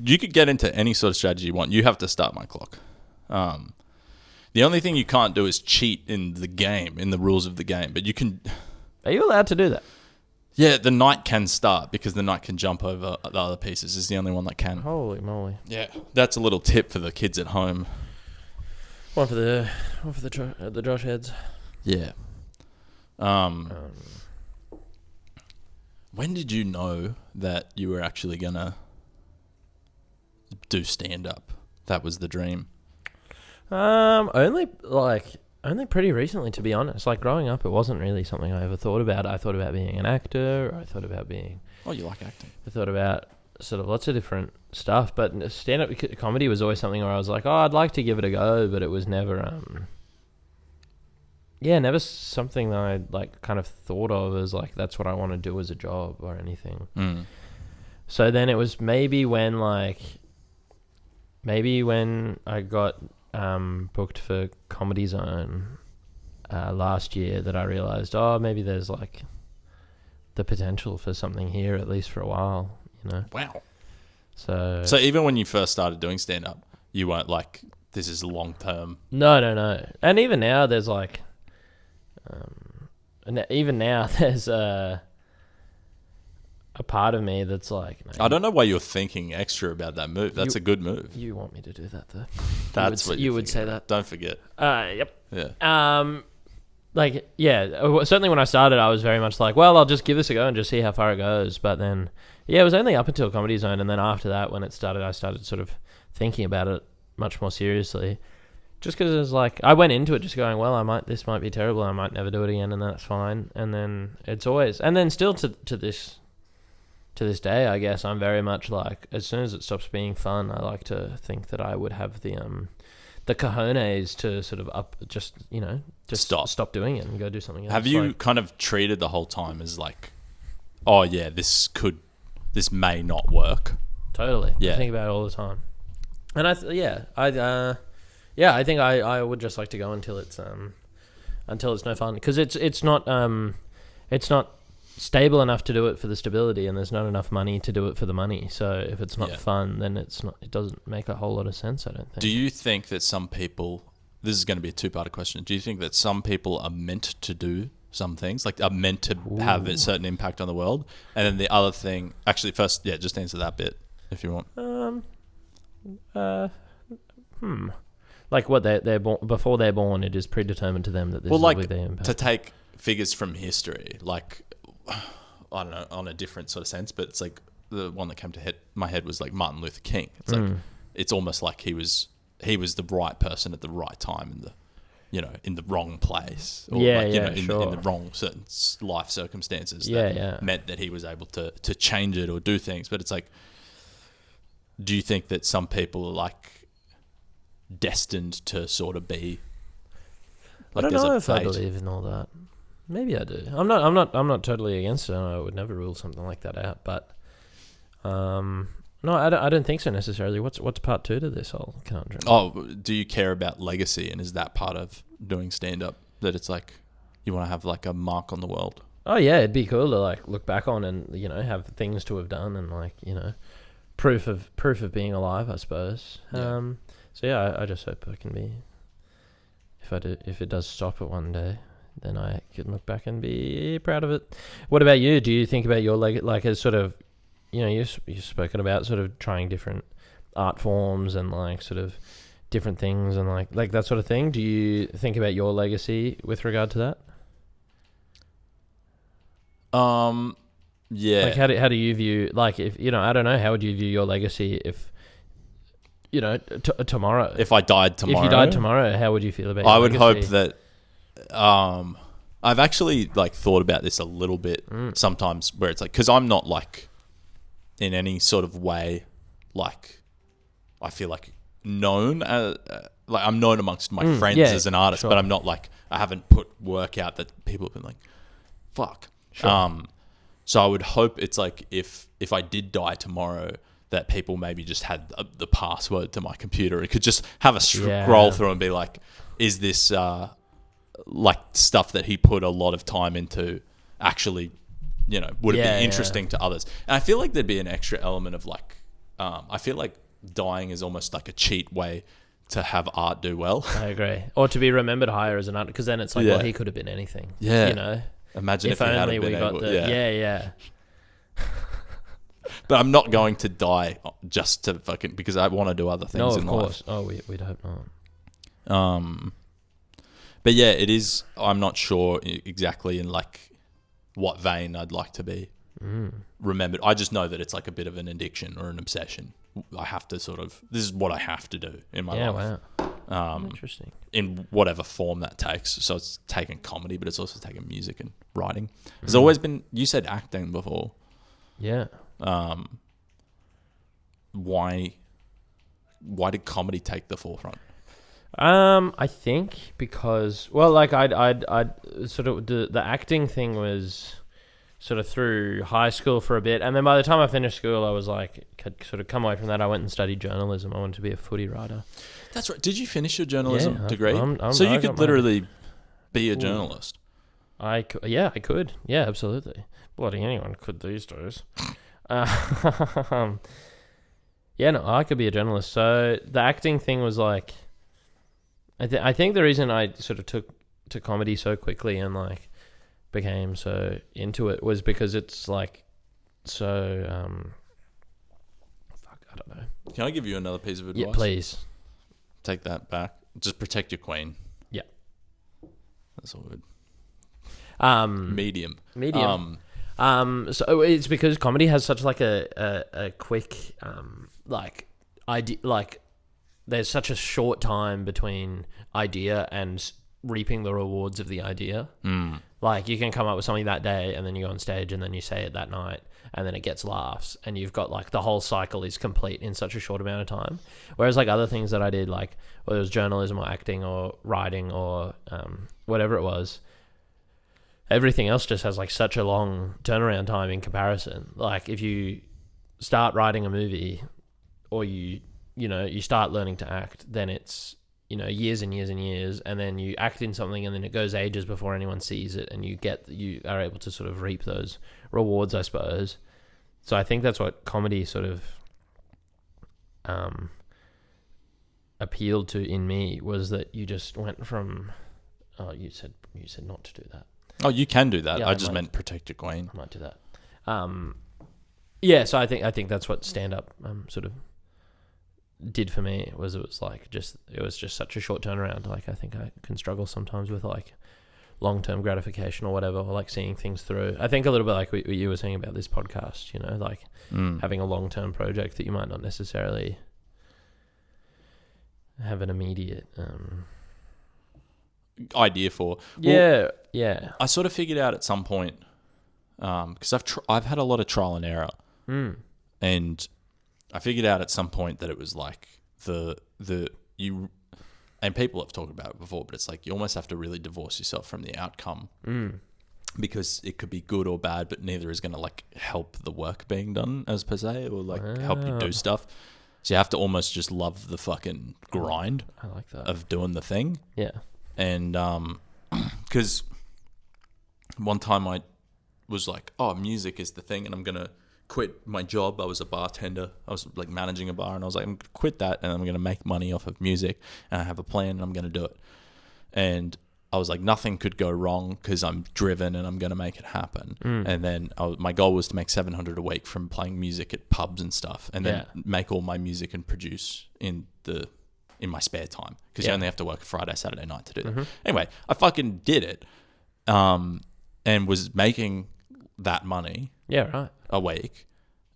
You could get into any sort of strategy you want. You have to start my clock. The only thing you can't do is cheat in the game, in the rules of the game. But you can... Are you allowed to do that? Yeah, the knight can start because the knight can jump over the other pieces. It's the only one that can. Holy moly. Yeah. That's a little tip for the kids at home. One for the Josh heads. Yeah. When did you know that you were actually going to do stand-up? That was the dream. Only pretty recently, to be honest. Like, growing up, it wasn't really something I ever thought about. I thought about being an actor. I thought about being... Oh, you like acting? I thought about sort of lots of different stuff, but stand-up comedy was always something where I was like, oh, I'd like to give it a go, but it was never... never something that I like kind of thought of as like, that's what I want to do as a job or anything. Mm. So then it was maybe when I got booked for Comedy Zone last year that I realized, maybe there's like the potential for something here, at least for a while, you know? Wow. So even when you first started doing stand-up, you weren't like, this is long-term. No. And even now there's like, even now there's a part of me that's like... No, I don't know why you're thinking extra about that move. That's a good move. You want me to do that, though. That's what you would say that. Don't forget. Yep. Yeah. Certainly when I started, I was very much like, well, I'll just give this a go and just see how far it goes. But then Yeah, it was only up until Comedy Zone, and then after that, when it started, I started sort of thinking about it much more seriously. Just because it was like, I went into it just going, well, this might be terrible, I might never do it again, and that's fine. And then it's always, and then still to this day, I guess, I'm very much like, as soon as it stops being fun, I like to think that I would have the cojones to sort of just stop doing it and go do something else. Have you kind of treated the whole time as like, oh yeah, this may not work? Totally. Yeah. I think about it all the time. And I think I would just like to go until it's no fun, because it's not stable enough to do it for the stability, and there's not enough money to do it for the money. So if it's not fun, then it doesn't make a whole lot of sense, I don't think. Do you think that some people, this is going to be a two-part question, do you think that some people are meant to do some things, like are meant to have a certain impact on the world? And then the other thing, actually first, just answer that bit if you want. Like what they're born, before they're born, it is predetermined to them that this will be their impact. To take figures from history, like, I don't know, on a different sort of sense, but it's like the one that came to my head was like Martin Luther King. It's like, it's almost like he was the right person at the right time in the wrong place, or in the wrong certain life circumstances that meant that he was able to change it or do things. But it's like, do you think that some people are like destined to sort of be like, I don't know if I believe in all that. Maybe I do. I'm not totally against it. I would never rule something like that out. But no, I don't think so necessarily. What's part two to this whole conundrum? Oh, do you care about legacy, and is that part of doing stand up, that it's like you want to have like a mark on the world? Oh yeah, it'd be cool to like look back on and have things to have done, and like proof of being alive, I suppose. Yeah. So yeah, I just hope I can be. If it does stop at one day, then I can look back and be proud of it. What about you? Do you think about your like as sort of, you've spoken about sort of trying different art forms and like sort of different things and like that sort of thing. Do you think about your legacy with regard to that? Yeah. Like how do you view, like, if I don't know, how would you view your legacy if tomorrow? If I died tomorrow. If you died tomorrow, how would you feel about your legacy? I would hope that I've actually like thought about this a little bit sometimes, where it's like, because I'm not like in any sort of way, like, I feel like known like I'm known amongst my friends as an artist, but I'm not like, I haven't put work out that people have been like, fuck. Sure. So I would hope it's like, if I did die tomorrow, that people maybe just had the password to my computer. It could just have a scroll through and be like, is this like stuff that he put a lot of time into actually, would it be interesting to others? And I feel like there'd be an extra element of like, I feel like dying is almost like a cheat way to have art do well. I agree. Or to be remembered higher as an artist, because then it's like, well, he could have been anything. Yeah. Imagine if he only had been we got able, the But I'm not going to die just to fucking, because I want to do other things in life. No, of course. Oh, we'd hope not. But yeah, it is. I'm not sure exactly in like what vein I'd like to be remembered. I just know that it's like a bit of an addiction or an obsession. I have to this is what I have to do in my life. Wow. Interesting. In whatever form that takes. So it's taken comedy, but it's also taken music and writing. There's always been, you said acting before. Yeah. Why did comedy take the forefront? I think because, well, like I'd sort of, the acting thing was sort of through high school for a bit, and then by the time I finished school, I was like, had sort of come away from that. I went and studied journalism. I wanted to be a footy writer. That's right. Did you finish your journalism degree? So you could literally be a journalist. I could. Yeah, absolutely. Bloody anyone could these days. Yeah, no, I could be a journalist. So the acting thing was like, I think the reason I sort of took to comedy so quickly and like became so into it was because it's like so I don't know. Can I give you another piece of advice? Yeah, please. Take that back. Just protect your queen. Yeah. That's all good. Medium. So it's because comedy has such like a quick like idea, like there's such a short time between idea and reaping the rewards of the idea. Like you can come up with something that day and then you go on stage and then you say it that night and then it gets laughs and you've got like the whole cycle is complete in such a short amount of time. Whereas like other things that I did, like whether it was journalism or acting or writing or whatever it was, everything else just has like such a long turnaround time in comparison. Like if you start writing a movie or you start learning to act, then it's, years and years and years, and then you act in something and then it goes ages before anyone sees it and you are able to sort of reap those rewards, I suppose. So I think that's what comedy sort of appealed to in me, was that you just went from, you said not to do that. Oh, you can do that. Yeah, I just meant protect your queen. I might do that. Yeah, so I think that's what stand-up sort of did for me, it was just such a short turnaround. Like I think I can struggle sometimes with like long-term gratification or whatever, or like seeing things through. I think a little bit like what you were saying about this podcast, like having a long-term project that you might not necessarily have an immediate idea for. Yeah. I sort of figured out at some point, because I've had a lot of trial and error, and I figured out at some point that it was like you, and people have talked about it before, but it's like you almost have to really divorce yourself from the outcome, because it could be good or bad, but neither is going to like help the work being done as per se, or like help you do stuff. So you have to almost just love the fucking grind. I like that. Of doing the thing. Yeah. And because one time I was like, oh, music is the thing, and I'm going to quit my job. I was a bartender. I was like managing a bar, and I was like, I'm going to quit that and I'm going to make money off of music, and I have a plan and I'm going to do it. And I was like, nothing could go wrong because I'm driven and I'm going to make it happen. And then my goal was to make $700 a week from playing music at pubs and stuff, and then make all my music and produce in my spare time, because you only have to work a Friday, Saturday night to do that. Anyway, I fucking did it, and was making that money a week,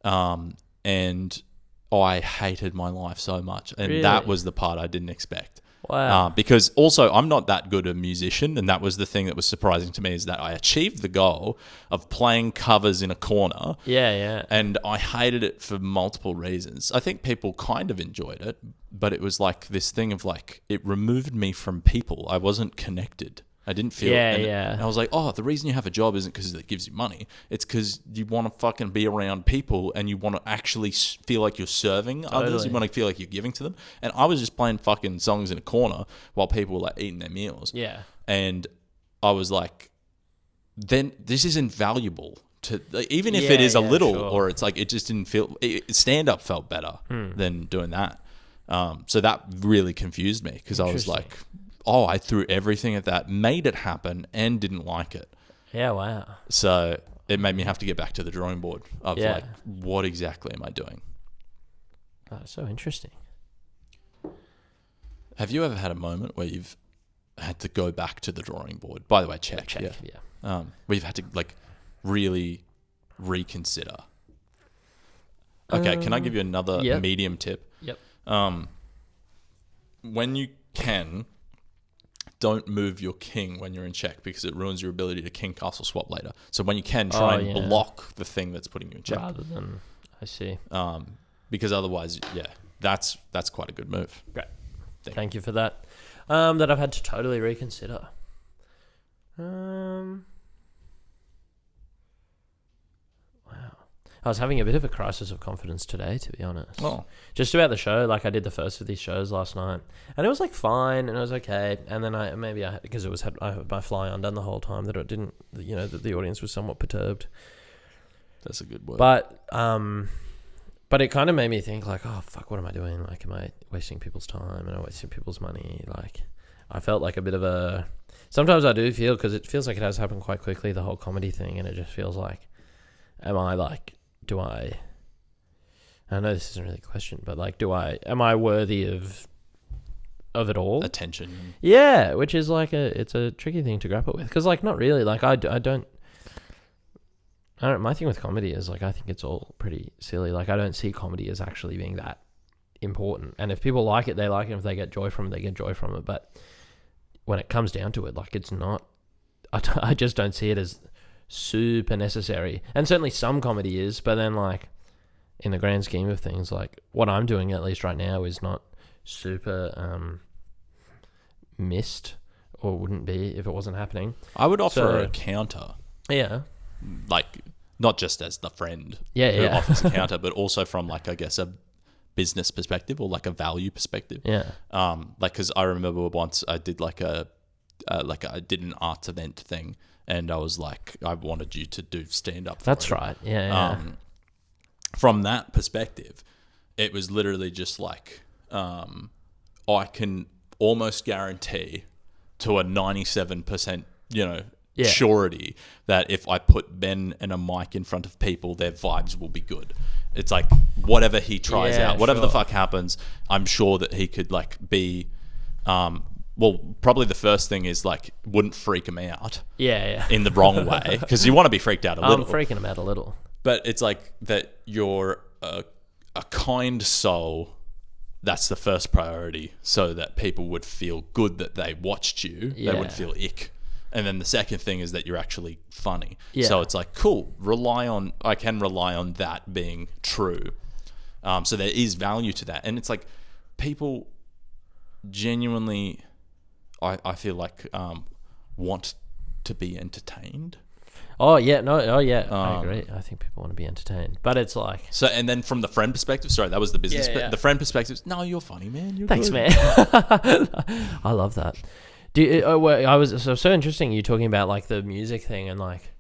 and I hated my life so much, and that was the part I didn't expect. Wow. Because also I'm not that good a musician, and that was the thing that was surprising to me, is that I achieved the goal of playing covers in a corner. Yeah. And I hated it for multiple reasons. I think people kind of enjoyed it, but it was like this thing of like, it removed me from people. I wasn't connected. I didn't feel and I was like, oh, the reason you have a job isn't because it gives you money. It's because you want to fucking be around people, and you want to actually feel like you're serving others. You want to feel like you're giving to them. And I was just playing fucking songs in a corner while people were like eating their meals. Yeah. And I was like, then this is invaluable to, even if it is a little, or it's like, it just didn't feel, stand up felt better than doing that. So that really confused me, because I was like, oh, I threw everything at that, made it happen, and didn't like it. Yeah, wow. So it made me have to get back to the drawing board of like, what exactly am I doing? Oh, so interesting. Have you ever had a moment where you've had to go back to the drawing board? By the way, check. Yeah. Where you've had to like really reconsider. Okay, can I give you another medium tip? Yep. When you can, don't move your king when you're in check, because it ruins your ability to king castle swap later. So when you can, try and block the thing that's putting you in check. Rather than, I see. Because otherwise, that's quite a good move. Great. Thank you for that. That I've had to totally reconsider. Wow. I was having a bit of a crisis of confidence today, to be honest. Oh. Just about the show. Like, I did the first of these shows last night, and it was like fine, and it was okay. And then I had, because I had my fly undone the whole time, that it didn't, that the audience was somewhat perturbed. That's a good word. But it kind of made me think, like, oh fuck, what am I doing? Like, am I wasting people's time? Am I wasting people's money? Like, I felt like a bit of a. Sometimes I do feel, because it feels like it has happened quite quickly, the whole comedy thing, and it just feels like, am I like. I know this isn't really a question, but like, am I worthy of it all? Attention. Yeah, which is like it's a tricky thing to grapple with, because like, not really, like I don't, I don't. My thing with comedy is like I think it's all pretty silly. Like I don't see comedy as actually being that important. And if people like it, they like it. If they get joy from it, they get joy from it. But when it comes down to it, like it's not. I just don't see it as super necessary. And certainly some comedy is, but then like in the grand scheme of things, like what I'm doing at least right now is not super missed, or wouldn't be if it wasn't happening. I would offer a counter. Yeah. Like not just as the friend who offers a counter, but also from like I guess a business perspective or like a value perspective. Yeah. Like because I remember once I did I did an arts event thing, and I was like, I wanted you to do stand up. That's right. Yeah. From that perspective, it was literally just like, I can almost guarantee to a 97%, surety that if I put Ben and a mic in front of people, their vibes will be good. It's like whatever he tries out, whatever the fuck happens, I'm sure that he could like be, probably the first thing is like wouldn't freak him out. Yeah. In the wrong way, because you want to be freaked out a little. I'm freaking him out a little. But it's like that you're a kind soul. That's the first priority, so that people would feel good that they watched you. Yeah. They would feel ick. And then the second thing is that you're actually funny. Yeah. So it's like, cool, I can rely on that being true. So there is value to that. And it's like people genuinely, I feel like, want to be entertained. Oh yeah, I agree. I think people want to be entertained, but it's like so. And then from the friend perspective, sorry, that was the business. The friend perspective. No, you're funny, man. Thanks, good. Man. I love that. I was so interesting. You talking about like the music thing and like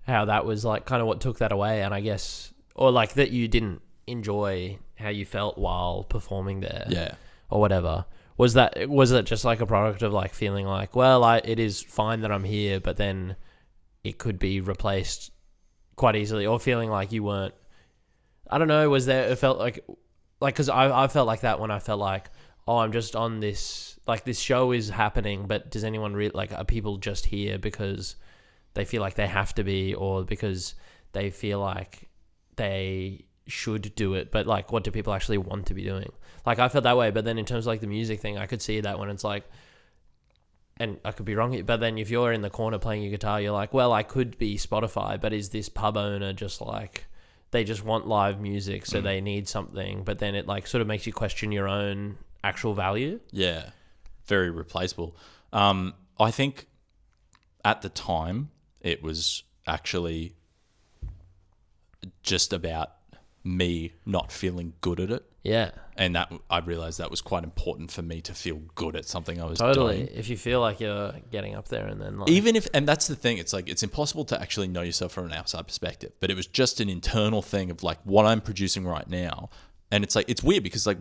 how that was like kind of what took that away, and I guess or like that you didn't enjoy how you felt while performing there, or whatever. Was it just like a product of like feeling like, well, it is fine that I'm here, but then it could be replaced quite easily, or feeling like you weren't, I don't know, it felt like, cause I felt like that when I felt like, oh, I'm just on this, like this show is happening, but does anyone are people just here because they feel like they have to be, or because they feel like they should do it, but like, what do people actually want to be doing? Like I felt that way, but then in terms of like the music thing, I could see that when it's like, and I could be wrong, but then if you're in the corner playing your guitar, you're like, well, I could be Spotify, but is this pub owner just like, they just want live music, so they need something, but then it like sort of makes you question your own actual value. Yeah, very replaceable. I think at the time it was actually just about me not feeling good at it. Yeah. And that I realized that was quite important for me to feel good at something I was doing. If you feel like you're getting up there and then like... and that's the thing, it's like, it's impossible to actually know yourself from an outside perspective, but it was just an internal thing of like what I'm producing right now. And it's like, it's weird because like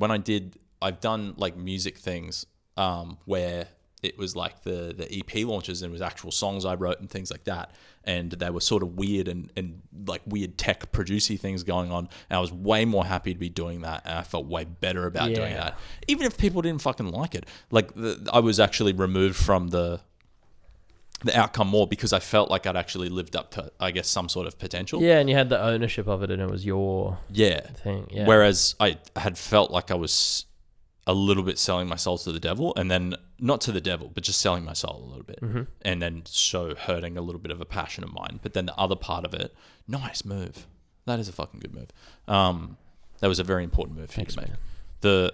I've done like music things where it was like the EP launches and it was actual songs I wrote and things like that. And they were sort of weird and like weird tech producey things going on. And I was way more happy to be doing that. And I felt way better about doing that. Even if people didn't fucking like it. Like I was actually removed from the outcome more because I felt like I'd actually lived up to, I guess, some sort of potential. Yeah, and you had the ownership of it and it was your thing. Yeah. Whereas I had felt like I was a little bit selling my soul to the devil, and then not to the devil, but just selling my soul a little bit, and then so hurting a little bit of a passion of mine. But then the other part of it, nice move. That is a fucking good move. That was a very important move for you to make. Man.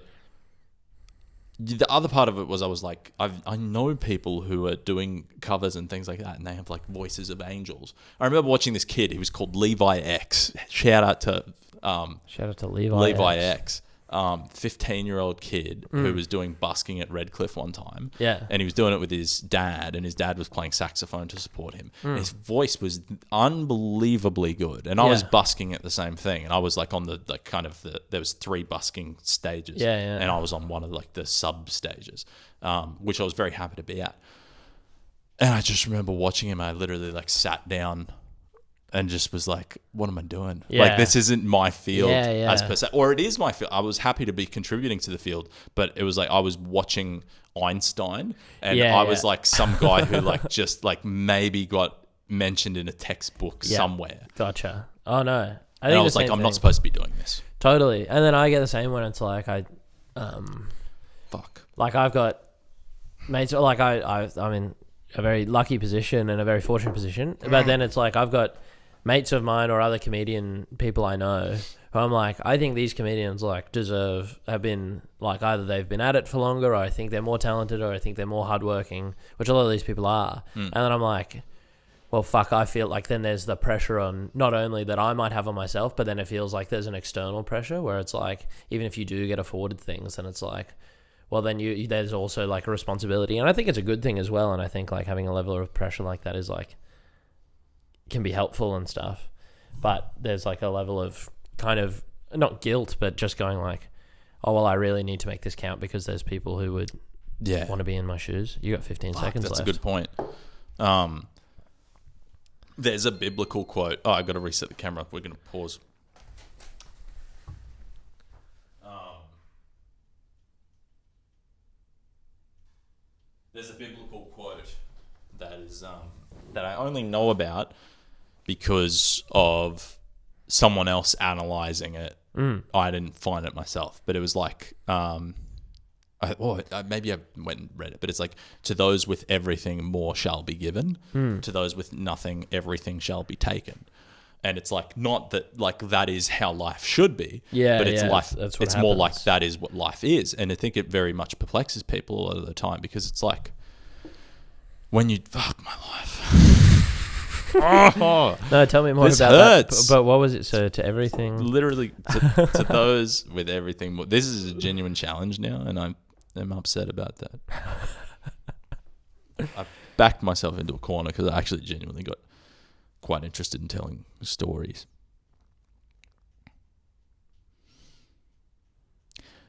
The other part of it was I was like, I know people who are doing covers and things like that, and they have like voices of angels. I remember watching this kid. He was called Levi X. Shout out to Levi X. 15-year-old kid who was doing busking at Redcliffe one time. Yeah. And he was doing it with his dad, and his dad was playing saxophone to support him. And his voice was unbelievably good. And I was busking at the same thing. And I was like on the like kind of there was 3 busking stages. Yeah. And I was on one of like the sub stages, which I was very happy to be at. And I just remember watching him. I literally like sat down and just was like, what am I doing? Yeah. Like, this isn't my field as per se. Or it is my field. I was happy to be contributing to the field, but it was like I was watching Einstein, and I was like some guy who like just like maybe got mentioned in a textbook Yeah. somewhere. Gotcha. Oh no. And I was like, I'm not supposed to be doing this. Totally. And then I get the same when it's like Fuck. like I've got mates, like I'm in a very lucky position and a very fortunate position. But then it's like I've got mates of mine or other comedian people I know who I'm like, I think these comedians like have been like either they've been at it for longer, or I think they're more talented, or I think they're more hardworking, which a lot of these people are. And then I'm like, well, fuck, I feel like then there's the pressure on not only that I might have on myself, but then it feels like there's an external pressure where it's like, even if you do get afforded things, then it's like, well, then there's also like a responsibility. And I think it's a good thing as well. And I think like having a level of pressure like that is like, can be helpful and stuff. But there's like a level of kind of, not guilt, but just going like, oh, well, I really need to make this count because there's people who would want to be in my shoes. You got 15 seconds left. That's a good point. There's a biblical quote. Oh, I got to reset the camera. We're going to pause. There's a biblical quote that is that I only know about because of someone else analyzing it. I didn't find it myself, but it was like, maybe I went and read it, but it's like, to those with everything more shall be given, to those with nothing everything shall be taken. And it's like, not that like that is how life should be, but it's life. That's what it's happens. more like that is what life is. And I think it very much perplexes people a lot of the time, because it's like, when you fuck my life. No, tell me more This about hurts. that. But what was it? So to everything, Literally to those with everything more. This is a genuine challenge now, and I'm upset about that. I've backed myself into a corner because I actually genuinely got quite interested in telling stories.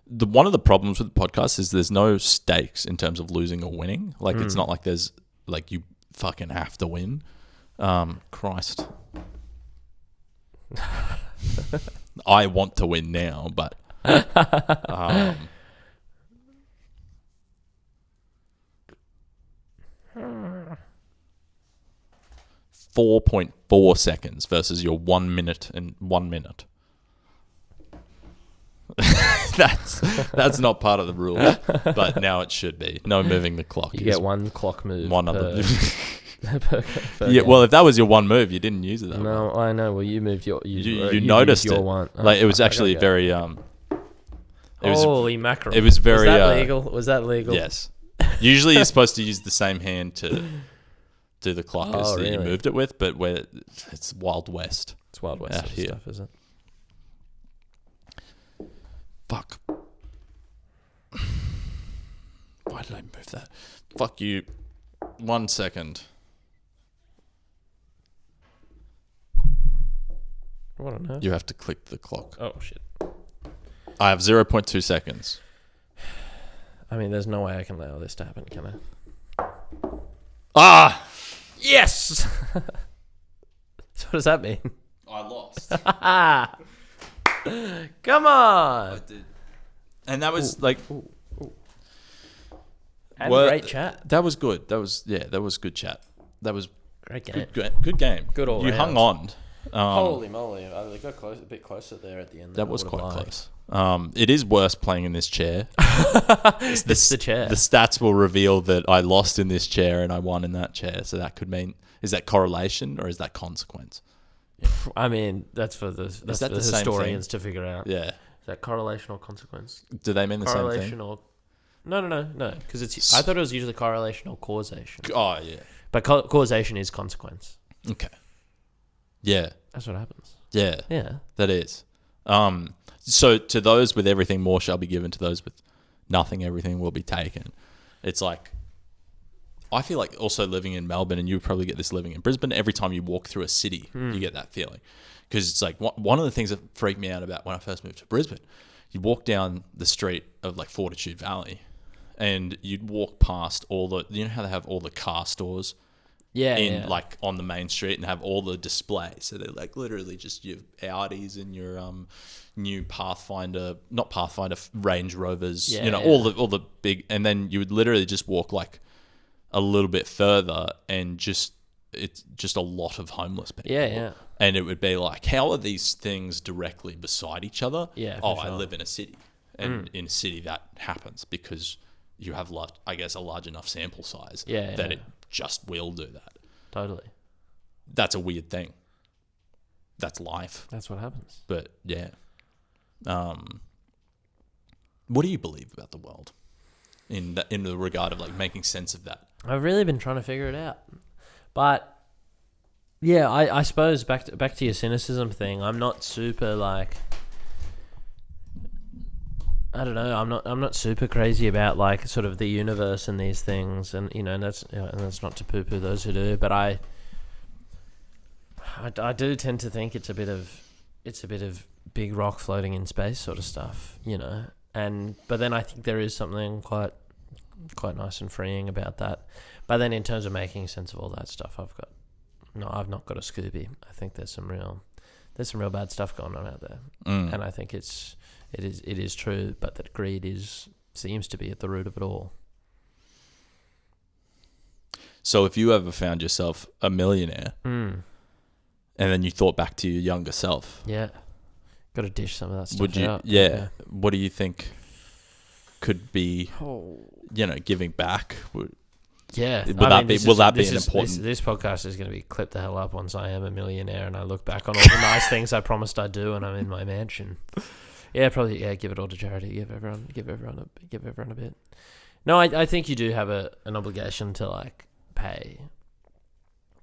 One of the problems with the podcast is there's no stakes in terms of losing or winning. Like, it's not like there's like you fucking have to win. Christ. I want to win now, but 4.4 seconds versus your 1 minute and 1 minute. That's not part of the rule, but now it should be. No moving the clock. you get one clock move. One other. per Yeah, game. well, if that was your one move, you didn't use it. That No, way. I know. Well, you moved your. You noticed your it. one. Oh, Like, it was fuck, I actually gotta go. very. It was. Holy mackerel! It was very. Was that legal? Was that legal? Yes. Usually, you're supposed to use the same hand to do the clock as that you really? moved it with, but where it's Wild West. It's Wild West Out sort of here. stuff, is it? Fuck. Why did I move that? Fuck you. 1 second. What on earth? You have to click the clock. Oh shit! I have 0.2 seconds. I mean, there's no way I can allow this to happen, can I? Ah! Yes. So what does that mean? I lost. Come on! I did. And that was like... And Well, great chat. That was good. That was good chat. That was Great game. good game. Good all You round. hung on. Holy moly! I got close, a bit closer there at the end. That was quite close. It is worse playing in this chair. It's the chair. The stats will reveal that I lost in this chair and I won in that chair. So that could mean, is that correlation or is that consequence? I mean, that's for the that for the same historians to figure out. Yeah. Is that correlation or consequence? Do they mean the same Correlation thing? or no, because it's. I thought it was usually correlation or causation, Oh, yeah. but causation is consequence. Okay. Yeah. That's what happens. Yeah. Yeah. That is. So to those with everything more shall be given, to those with nothing everything will be taken. It's like, I feel like also living in Melbourne, and you probably get this living in Brisbane, every time you walk through a city, you get that feeling. Because it's like, one of the things that freaked me out about when I first moved to Brisbane, you walk down the street of like Fortitude Valley and you'd walk past all the, you know how they have all the car stores like on the main street and have all the displays. So they're like literally just your Audis and your new Range Rovers, all the big, and then you would literally just walk like a little bit further and just it's just a lot of homeless people. Yeah. And it would be like, how are these things directly beside each other? Yeah, Oh, for I sure. live in a city. And in a city that happens because you have, I guess, a large enough sample size that it just will do that. Totally. That's a weird thing. That's life. That's what happens. But yeah. What do you believe about the world in the regard of like making sense of that? I've really been trying to figure it out. But yeah, I suppose back to your cynicism thing, I'm not super like, I don't know, I'm not super crazy about like sort of the universe and these things, and and that's not to poo-poo those who do, but I do tend to think it's a bit of big rock floating in space sort of stuff, but then I think there is something quite nice and freeing about that. But then in terms of making sense of all that stuff, I've not got a Scooby. I think there's some real bad stuff going on out there, and I think it is true, but that greed seems to be at the root of it all. So if you ever found yourself a millionaire, and then you thought back to your younger self, got to dish some of that stuff would you? out. Yeah. What do you think could be? Giving back. Yeah. Will that be an important? This podcast is going to be clipped the hell up once I am a millionaire and I look back on all the nice things I promised I'd do and I'm in my mansion. Yeah, probably. Yeah, give it all to charity. Give everyone a bit. No, I think you do have an obligation to like pay,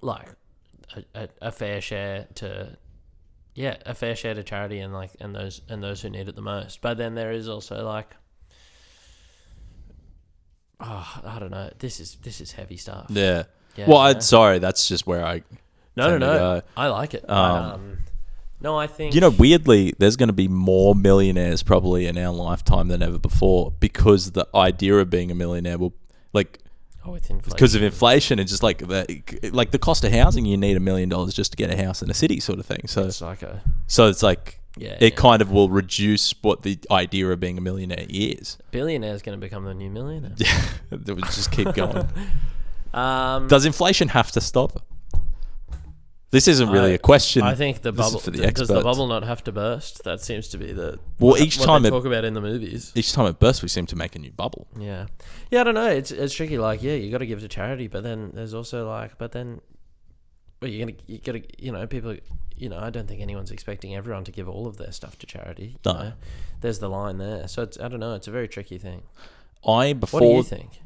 like a fair share to, charity and those who need it the most. But then there is also like, I don't know. This is heavy stuff. Yeah. Well, sorry. That's just where I. No. I like it. No, I think... weirdly, there's going to be more millionaires probably in our lifetime than ever before because the idea of being a millionaire will, like... with inflation. Because of inflation, it's just like the cost of housing, you need $1 million just to get a house in a city sort of thing. So it's like So it's like... It kind of will reduce what the idea of being a millionaire is. Billionaire is going to become the new millionaire. Yeah, it would just keep going. Does inflation have to stop? This isn't really a question. I think the bubble for the experts. Does the bubble not have to burst? That seems to be each time they talk about in the movies. Each time it bursts, we seem to make a new bubble. Yeah. I don't know. It's tricky. Like, you got to give to charity, but then there's also like, you gotta people. I don't think anyone's expecting everyone to give all of their stuff to charity. You know? There's the line there. So I don't know. It's a very tricky thing. What do you think?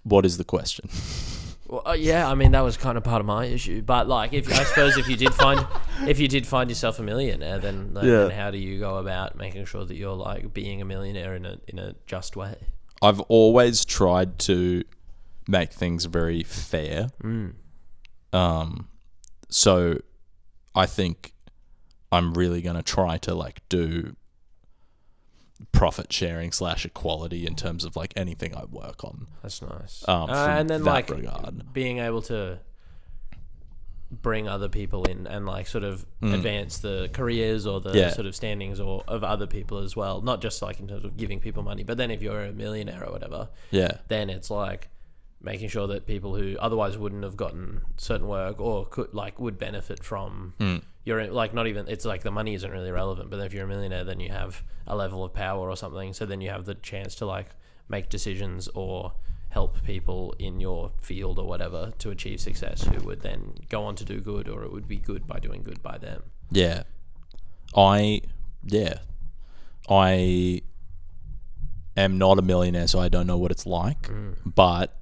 What is the question? Well, I mean that was kind of part of my issue. But like, if you did find yourself a millionaire, then how do you go about making sure that you're like being a millionaire in a just way? I've always tried to make things very fair. So I think I'm really going to try to like do profit sharing / equality in terms of like anything I work on. That's nice. And then like regard. Being able to bring other people in and like sort of advance the careers or the sort of standings or of other people as well. Not just like in terms of giving people money, but then if you're a millionaire or whatever, then it's like making sure that people who otherwise wouldn't have gotten certain work or could like would benefit from your like not even it's like the money isn't really relevant, but if you're a millionaire then you have a level of power or something, so then you have the chance to like make decisions or help people in your field or whatever to achieve success who would then go on to do good, or it would be good by doing good by them. I am not a millionaire, so I don't know what it's like, but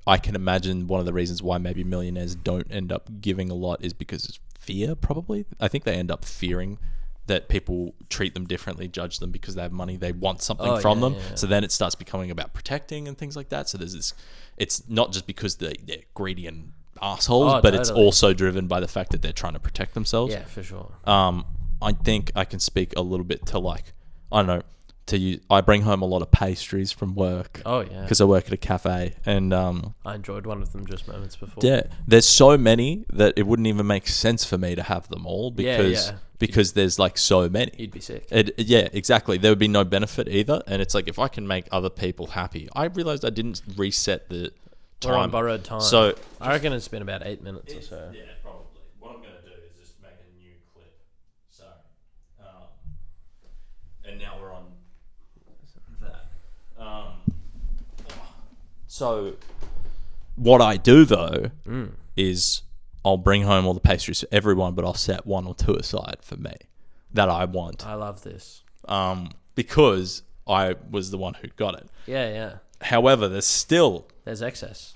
I can imagine one of the reasons why maybe millionaires don't end up giving a lot is because it's fear, probably. I think they end up fearing that people treat them differently, judge them because they have money, they want something from them. So then it starts becoming about protecting and things like that. So there's this, it's not just because they're greedy and assholes, but it's also driven by the fact that they're trying to protect themselves. Yeah, for sure. I think I can speak a little bit to like, I don't know, I bring home a lot of pastries from work. Oh yeah, because I work at a cafe, and I enjoyed one of them just moments before. Yeah, there's so many that it wouldn't even make sense for me to have them all because there's like so many. You'd be sick. Yeah, exactly. There would be no benefit either, and it's like if I can make other people happy. I realized I didn't reset the We're on borrowed time. So I reckon it's been about 8 minutes or so. Yeah, probably. What I'm going to do is just make a new clip. So, and now we're on that. So, what I do though is I'll bring home all the pastries for everyone, but I'll set 1 or 2 aside for me that I want. I love this. Because I was the one who got it. Yeah. However, there's excess.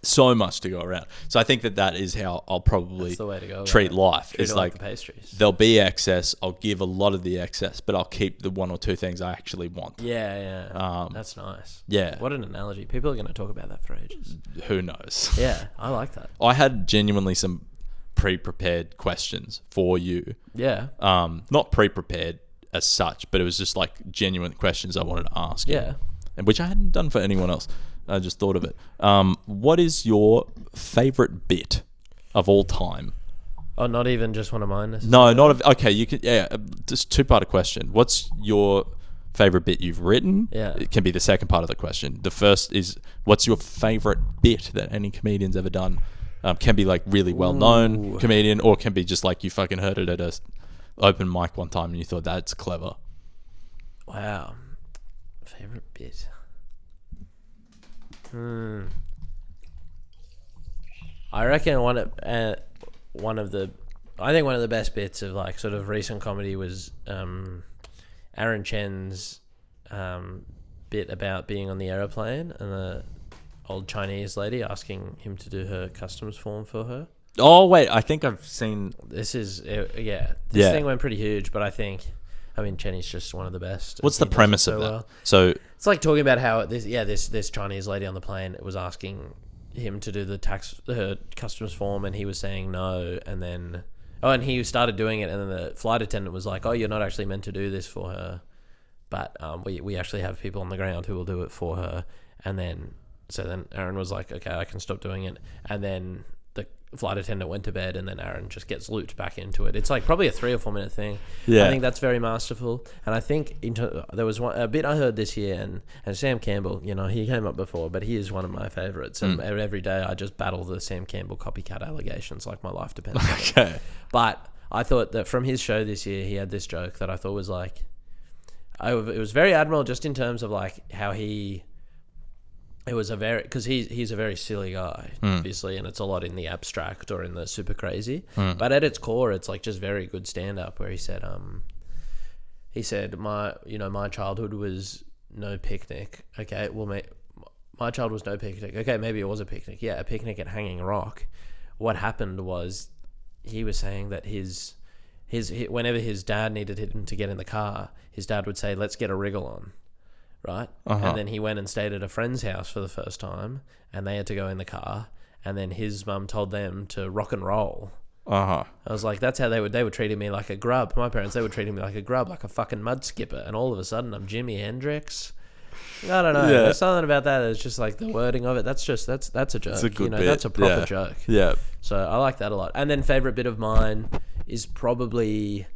So much to go around. So I think that is how I'll probably That's the way to go treat life. Treat It's it like the pastries. There'll be excess. I'll give a lot of the excess, but I'll keep the 1 or 2 things I actually want. Yeah. That's nice. Yeah. What an analogy. People are going to talk about that for ages. Who knows? Yeah, I like that. I had genuinely some pre-prepared questions for you. Yeah. Not pre-prepared as such, but it was just like genuine questions I wanted to ask. Yeah. And which I hadn't done for anyone else. I just thought of it. What is your favorite bit of all time? Oh, not even just one of mine necessarily? No, okay, you can. Yeah, just 2-part question. What's your favorite bit you've written? Yeah. It can be the second part of the question. The first is, what's your favorite bit that any comedian's ever done? Can be like really well-known comedian, or can be just like you fucking heard it at a open mic one time and you thought that's clever. Wow. Favorite bit. I reckon one of the best bits of like sort of recent comedy was Aaron Chen's bit about being on the aeroplane and the old Chinese lady asking him to do her customs form for her. Oh wait, I think I've seen this. Thing went pretty huge, but I mean, Cheney's just one of the best. What's the premise of that? So it's like talking about how this Chinese lady on the plane was asking him to do her customs form, and he was saying no, and then and he started doing it, and then the flight attendant was like, "Oh, you're not actually meant to do this for her, but we actually have people on the ground who will do it for her." And then Aaron was like, "Okay, I can stop doing it," and then the flight attendant went to bed, and then Aaron just gets looped back into it. It's like probably a 3 or 4 minute thing. Yeah. I think that's very masterful. And I think there was a bit I heard this year, and Sam Campbell, he came up before, but he is one of my favorites. And every day I just battle the Sam Campbell copycat allegations like my life depends on it. Okay. But I thought that from his show this year, he had this joke that I thought was like, it was very admirable just in terms of like how because he's a very silly guy, obviously, and it's a lot in the abstract or in the super crazy. But at its core, it's like just very good stand up. Where he said my childhood was no picnic. Okay, well, my child was no picnic. Okay, maybe it was a picnic. Yeah, a picnic at Hanging Rock. What happened was he was saying that his whenever his dad needed him to get in the car, his dad would say, "Let's get a wriggle on." Right? And then he went and stayed at a friend's house for the first time, and they had to go in the car, and then his mum told them to rock and roll. I was like, that's how they were treating me like a grub. My parents, they were treating me like a grub, like a fucking mud skipper, and all of a sudden I'm Jimi Hendrix. I don't know. Yeah. There's something about that. It's just like the wording of it. That's a joke. It's a good bit. That's a proper joke. Yeah. So I like that a lot. And then favorite bit of mine is probably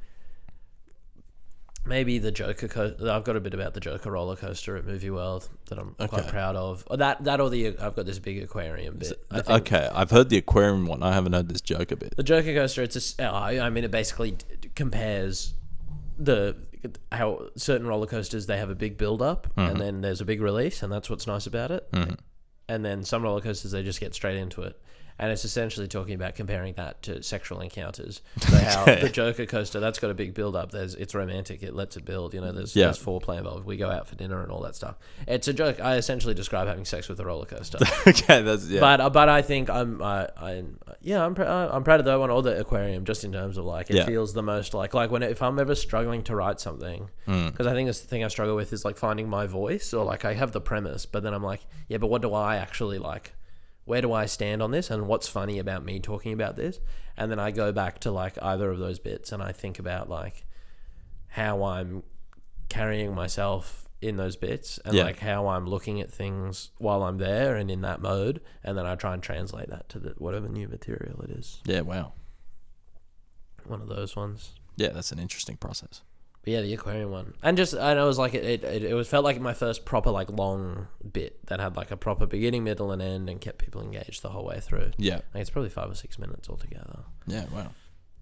maybe the Joker. I've got a bit about the Joker roller coaster at Movie World that I'm quite proud of. Or that or I've got this big aquarium bit. Okay, I've heard the aquarium one. I haven't heard this Joker bit. The Joker coaster. It basically compares how certain roller coasters, they have a big build up and then there's a big release, and that's what's nice about it. And then some roller coasters, they just get straight into it. And it's essentially talking about comparing that to sexual encounters. So how the Joker coaster, that's got a big build up. It's romantic. It lets it build. There's foreplay involved. We go out for dinner and all that stuff. It's a joke. I essentially describe having sex with a roller coaster. Okay, that's But I think I'm proud of that one, or the aquarium, just in terms of like it feels the most like if I'm ever struggling to write something, because I think that's the thing I struggle with is like finding my voice, or like I have the premise, but then I'm like, yeah, but what do I actually like? Where do I stand on this, and what's funny about me talking about this? And then I go back to like either of those bits, and I think about like how I'm carrying myself in those bits, and like how I'm looking at things while I'm there and in that mode, and then I try and translate that to whatever new material it is. Yeah, wow. One of those ones. Yeah, that's an interesting process. But yeah, the aquarium one, and it was like it was felt like my first proper like long bit that had like a proper beginning, middle, and end, and kept people engaged the whole way through. Yeah. Like it's probably 5 or 6 minutes altogether. Yeah. Wow.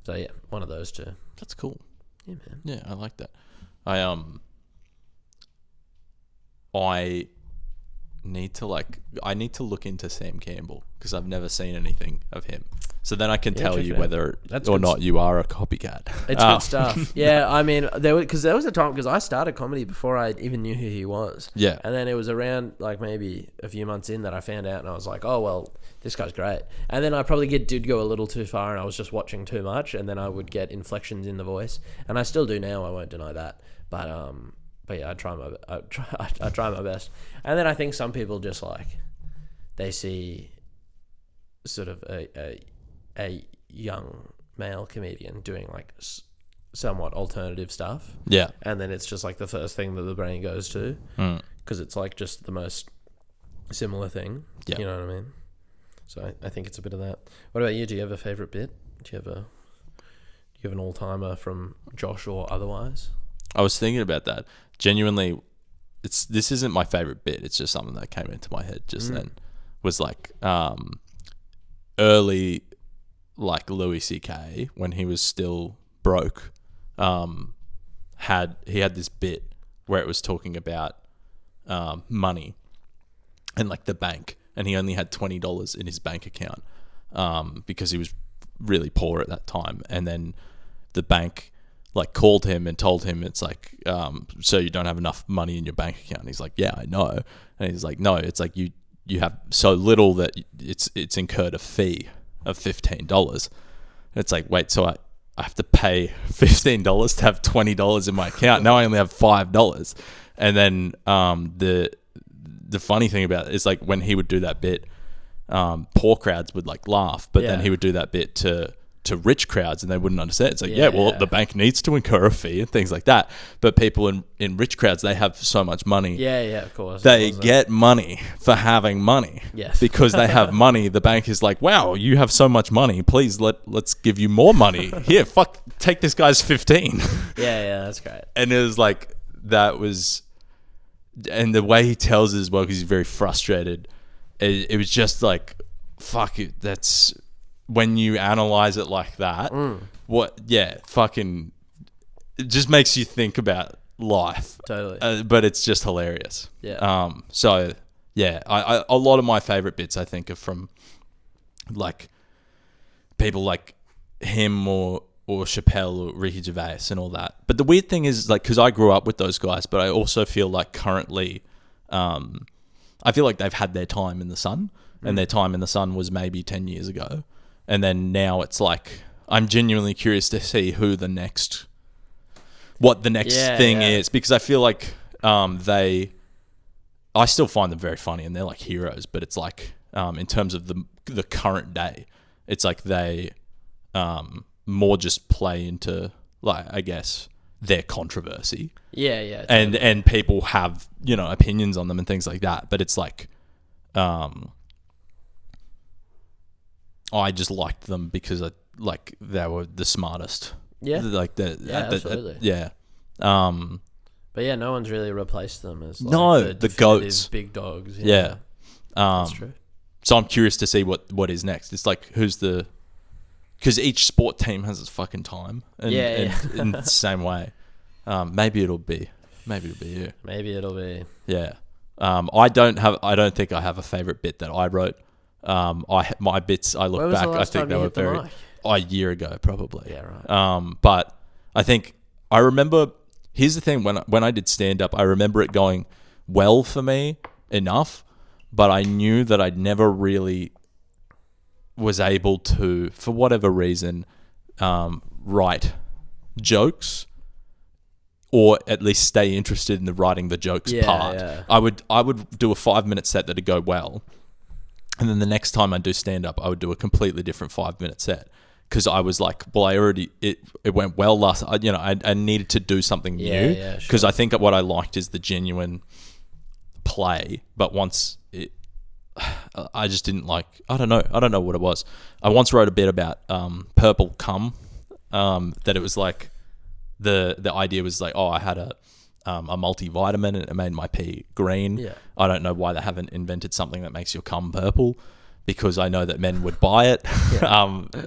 So yeah, one of those two. That's cool. Yeah, man. Yeah, I like that. I need to look into Sam Campbell because I've never seen anything of him. So then I can tell you whether or not you are a copycat. It's good stuff. Yeah, I mean, there was a time because I started comedy before I even knew who he was. Yeah. And then it was around like maybe a few months in that I found out, and I was like, oh well, this guy's great. And then I probably did go a little too far, and I was just watching too much, and then I would get inflections in the voice, and I still do now. I won't deny that, but yeah, I try my best. And then I think some people just like they see sort of a young male comedian doing like somewhat alternative stuff. Yeah. And then it's just like the first thing that the brain goes to because it's like just the most similar thing. Yeah. You know what I mean? So I think it's a bit of that. What about you? Do you have a favorite bit? Do you have an all-timer from Josh or otherwise? I was thinking about that. Genuinely, this isn't my favorite bit. It's just something that came into my head just then. Was like early, like Louis C.K. when he was still broke. Had this bit where it was talking about money and like the bank, and he only had $20 in his bank account because he was really poor at that time, and then the bank like called him and told him it's like so you don't have enough money in your bank account. He's like, yeah, I know. And he's like, no, it's like you have so little that it's incurred a fee of $15. It's like, wait, so I have to pay $15 to have $20 in my account. Now I only have $5. And then the funny thing about it is like when he would do that bit, poor crowds would like laugh, but then he would do that bit to rich crowds and they wouldn't understand. It's like, the bank needs to incur a fee and things like that. But people in rich crowds, they have so much money. Yeah, of course. They get money for having money. Yes. Because they have money. The bank is like, wow, you have so much money. Please let's give you more money. Here, take this guy's 15. Yeah, that's great. And it was like, and the way he tells it as well, because he's very frustrated, it was just like, fuck it, that's... When you analyze it like that, it just makes you think about life. Totally. But it's just hilarious. Yeah. So yeah, I a lot of my favorite bits I think are from like people like him or Chappelle or Ricky Gervais and all that. But the weird thing is like, because I grew up with those guys, but I also feel like currently, I feel like they've had their time in the sun, and their time in the sun was maybe 10 years ago. And then now it's like, I'm genuinely curious to see what the next thing is, because I feel like I still find them very funny and they're like heroes, but it's like in terms of the current day, it's like they more just play into like, I guess, their controversy. Yeah. Totally. And people have, opinions on them and things like that, but it's like I just liked them because they were the smartest. Yeah. Like absolutely. Yeah. But yeah, no one's really replaced them as like the goats, big dogs. Yeah. That's true. So I'm curious to see what is next. It's like because each sport team has its fucking time. And in the same way. Maybe it'll be you. Maybe it'll be. Yeah. I don't think I have a favorite bit that I wrote. My bits, I look back, I think they were a year ago probably. Yeah, right. But I think I remember, here's the thing, when I did stand up, I remember it going well for me enough, but I knew that I'd never really was able to, for whatever reason, write jokes, or at least stay interested in the writing the jokes part. Yeah. I would do a 5-minute set that'd go well. And then the next time I do stand up, I would do a completely different 5-minute set, because I was like, well, it went well last. I needed to do something new, because I think what I liked is the genuine play. But once I just didn't like. I don't know what it was. I once wrote a bit about purple cum, that it was like the idea was like, oh, I had a multivitamin and it made my pee green. Yeah. I don't know why they haven't invented something that makes your cum purple, because I know that men would buy it,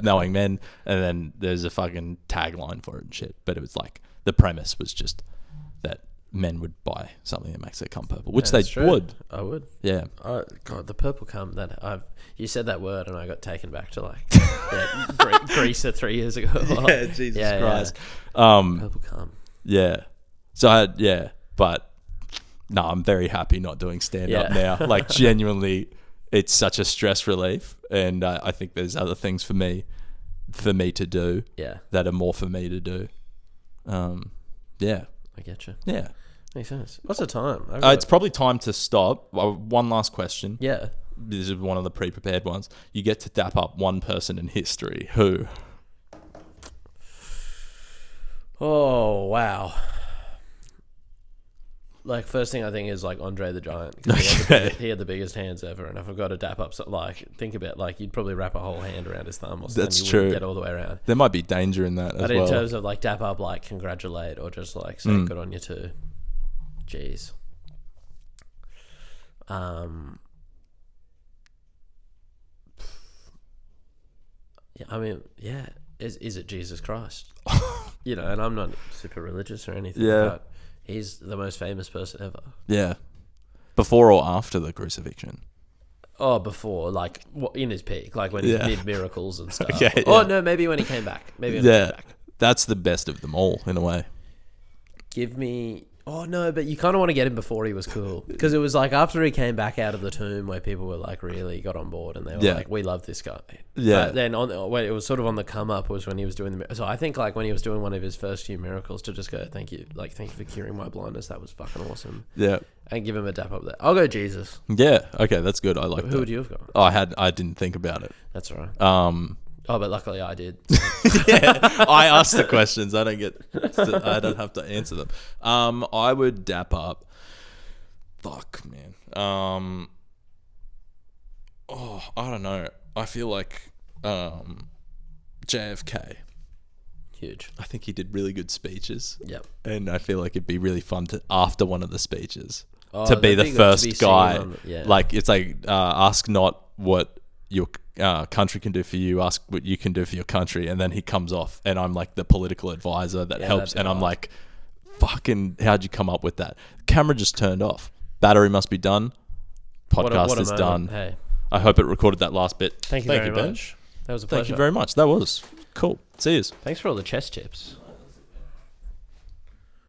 knowing men. And then there's a fucking tagline for it and shit. But it was like, the premise was just that men would buy something that makes their cum purple, which they would. I would. Yeah. Oh, God, the purple cum you said that word and I got taken back to like Greece 3 years ago. Yeah, Jesus Christ. Purple cum. Yeah. So but no, I'm very happy not doing stand-up now. Like, genuinely, it's such a stress relief, and I think there's other things for me to do that are more for me to do. Yeah. I get you. Yeah. Makes sense. What's the time? It's probably time to stop. One last question. Yeah. This is one of the pre-prepared ones. You get to dap up one person in history. Who? Oh, wow. Like, first thing I think is like Andre the Giant. 'Cause he had the biggest hands ever, and if I've got to dap up, think about like you'd probably wrap a whole hand around his thumb or something. That's you true. Wouldn't get all the way around. There might be danger in that but as well. in terms of like dap up, like congratulate or just like say good on you too. Jeez. Yeah, I mean, yeah. Is it Jesus Christ? You know, and I'm not super religious or anything. Yeah. But he's the most famous person ever. Yeah. Before or after the crucifixion? Oh, before, like in his peak, like when he did miracles and stuff. Okay, Oh no, maybe when he came back. Maybe when he came back. That's the best of them all in a way. Give me. Oh no, but you kind of want to get him before he was cool, because it was like after he came back out of the tomb where people were like really got on board and they were like, we love this guy. Yeah. But then when it was sort of on the come up was when he was doing so I think like when he was doing one of his first few miracles to just go thank you for curing my blindness, that was fucking awesome. Yeah. And give him a dap up there. I'll go Jesus. Yeah. Okay, that's good. I like that. Who would you have got? Oh, I didn't think about it. That's all right. Oh, but luckily I did. Yeah, I ask the questions. I don't have to answer them. I would dap up. Fuck, man. I don't know. I feel like JFK. Huge. I think he did really good speeches. Yep. And I feel like it'd be really fun to, after one of the speeches, Oh, to be the first guy. Yeah. Like, it's like, ask not what your country can do for you, ask what you can do for your country. And then he comes off and I'm like the political advisor that helps. And I'm like, fucking, how'd you come up with that? Camera just turned off. Battery must be done. Podcast is done. Hey. I hope it recorded that last bit. Thank you very Ben. much. That was a pleasure. Thank you very much. That was cool. See yous. Thanks for all the chest chips.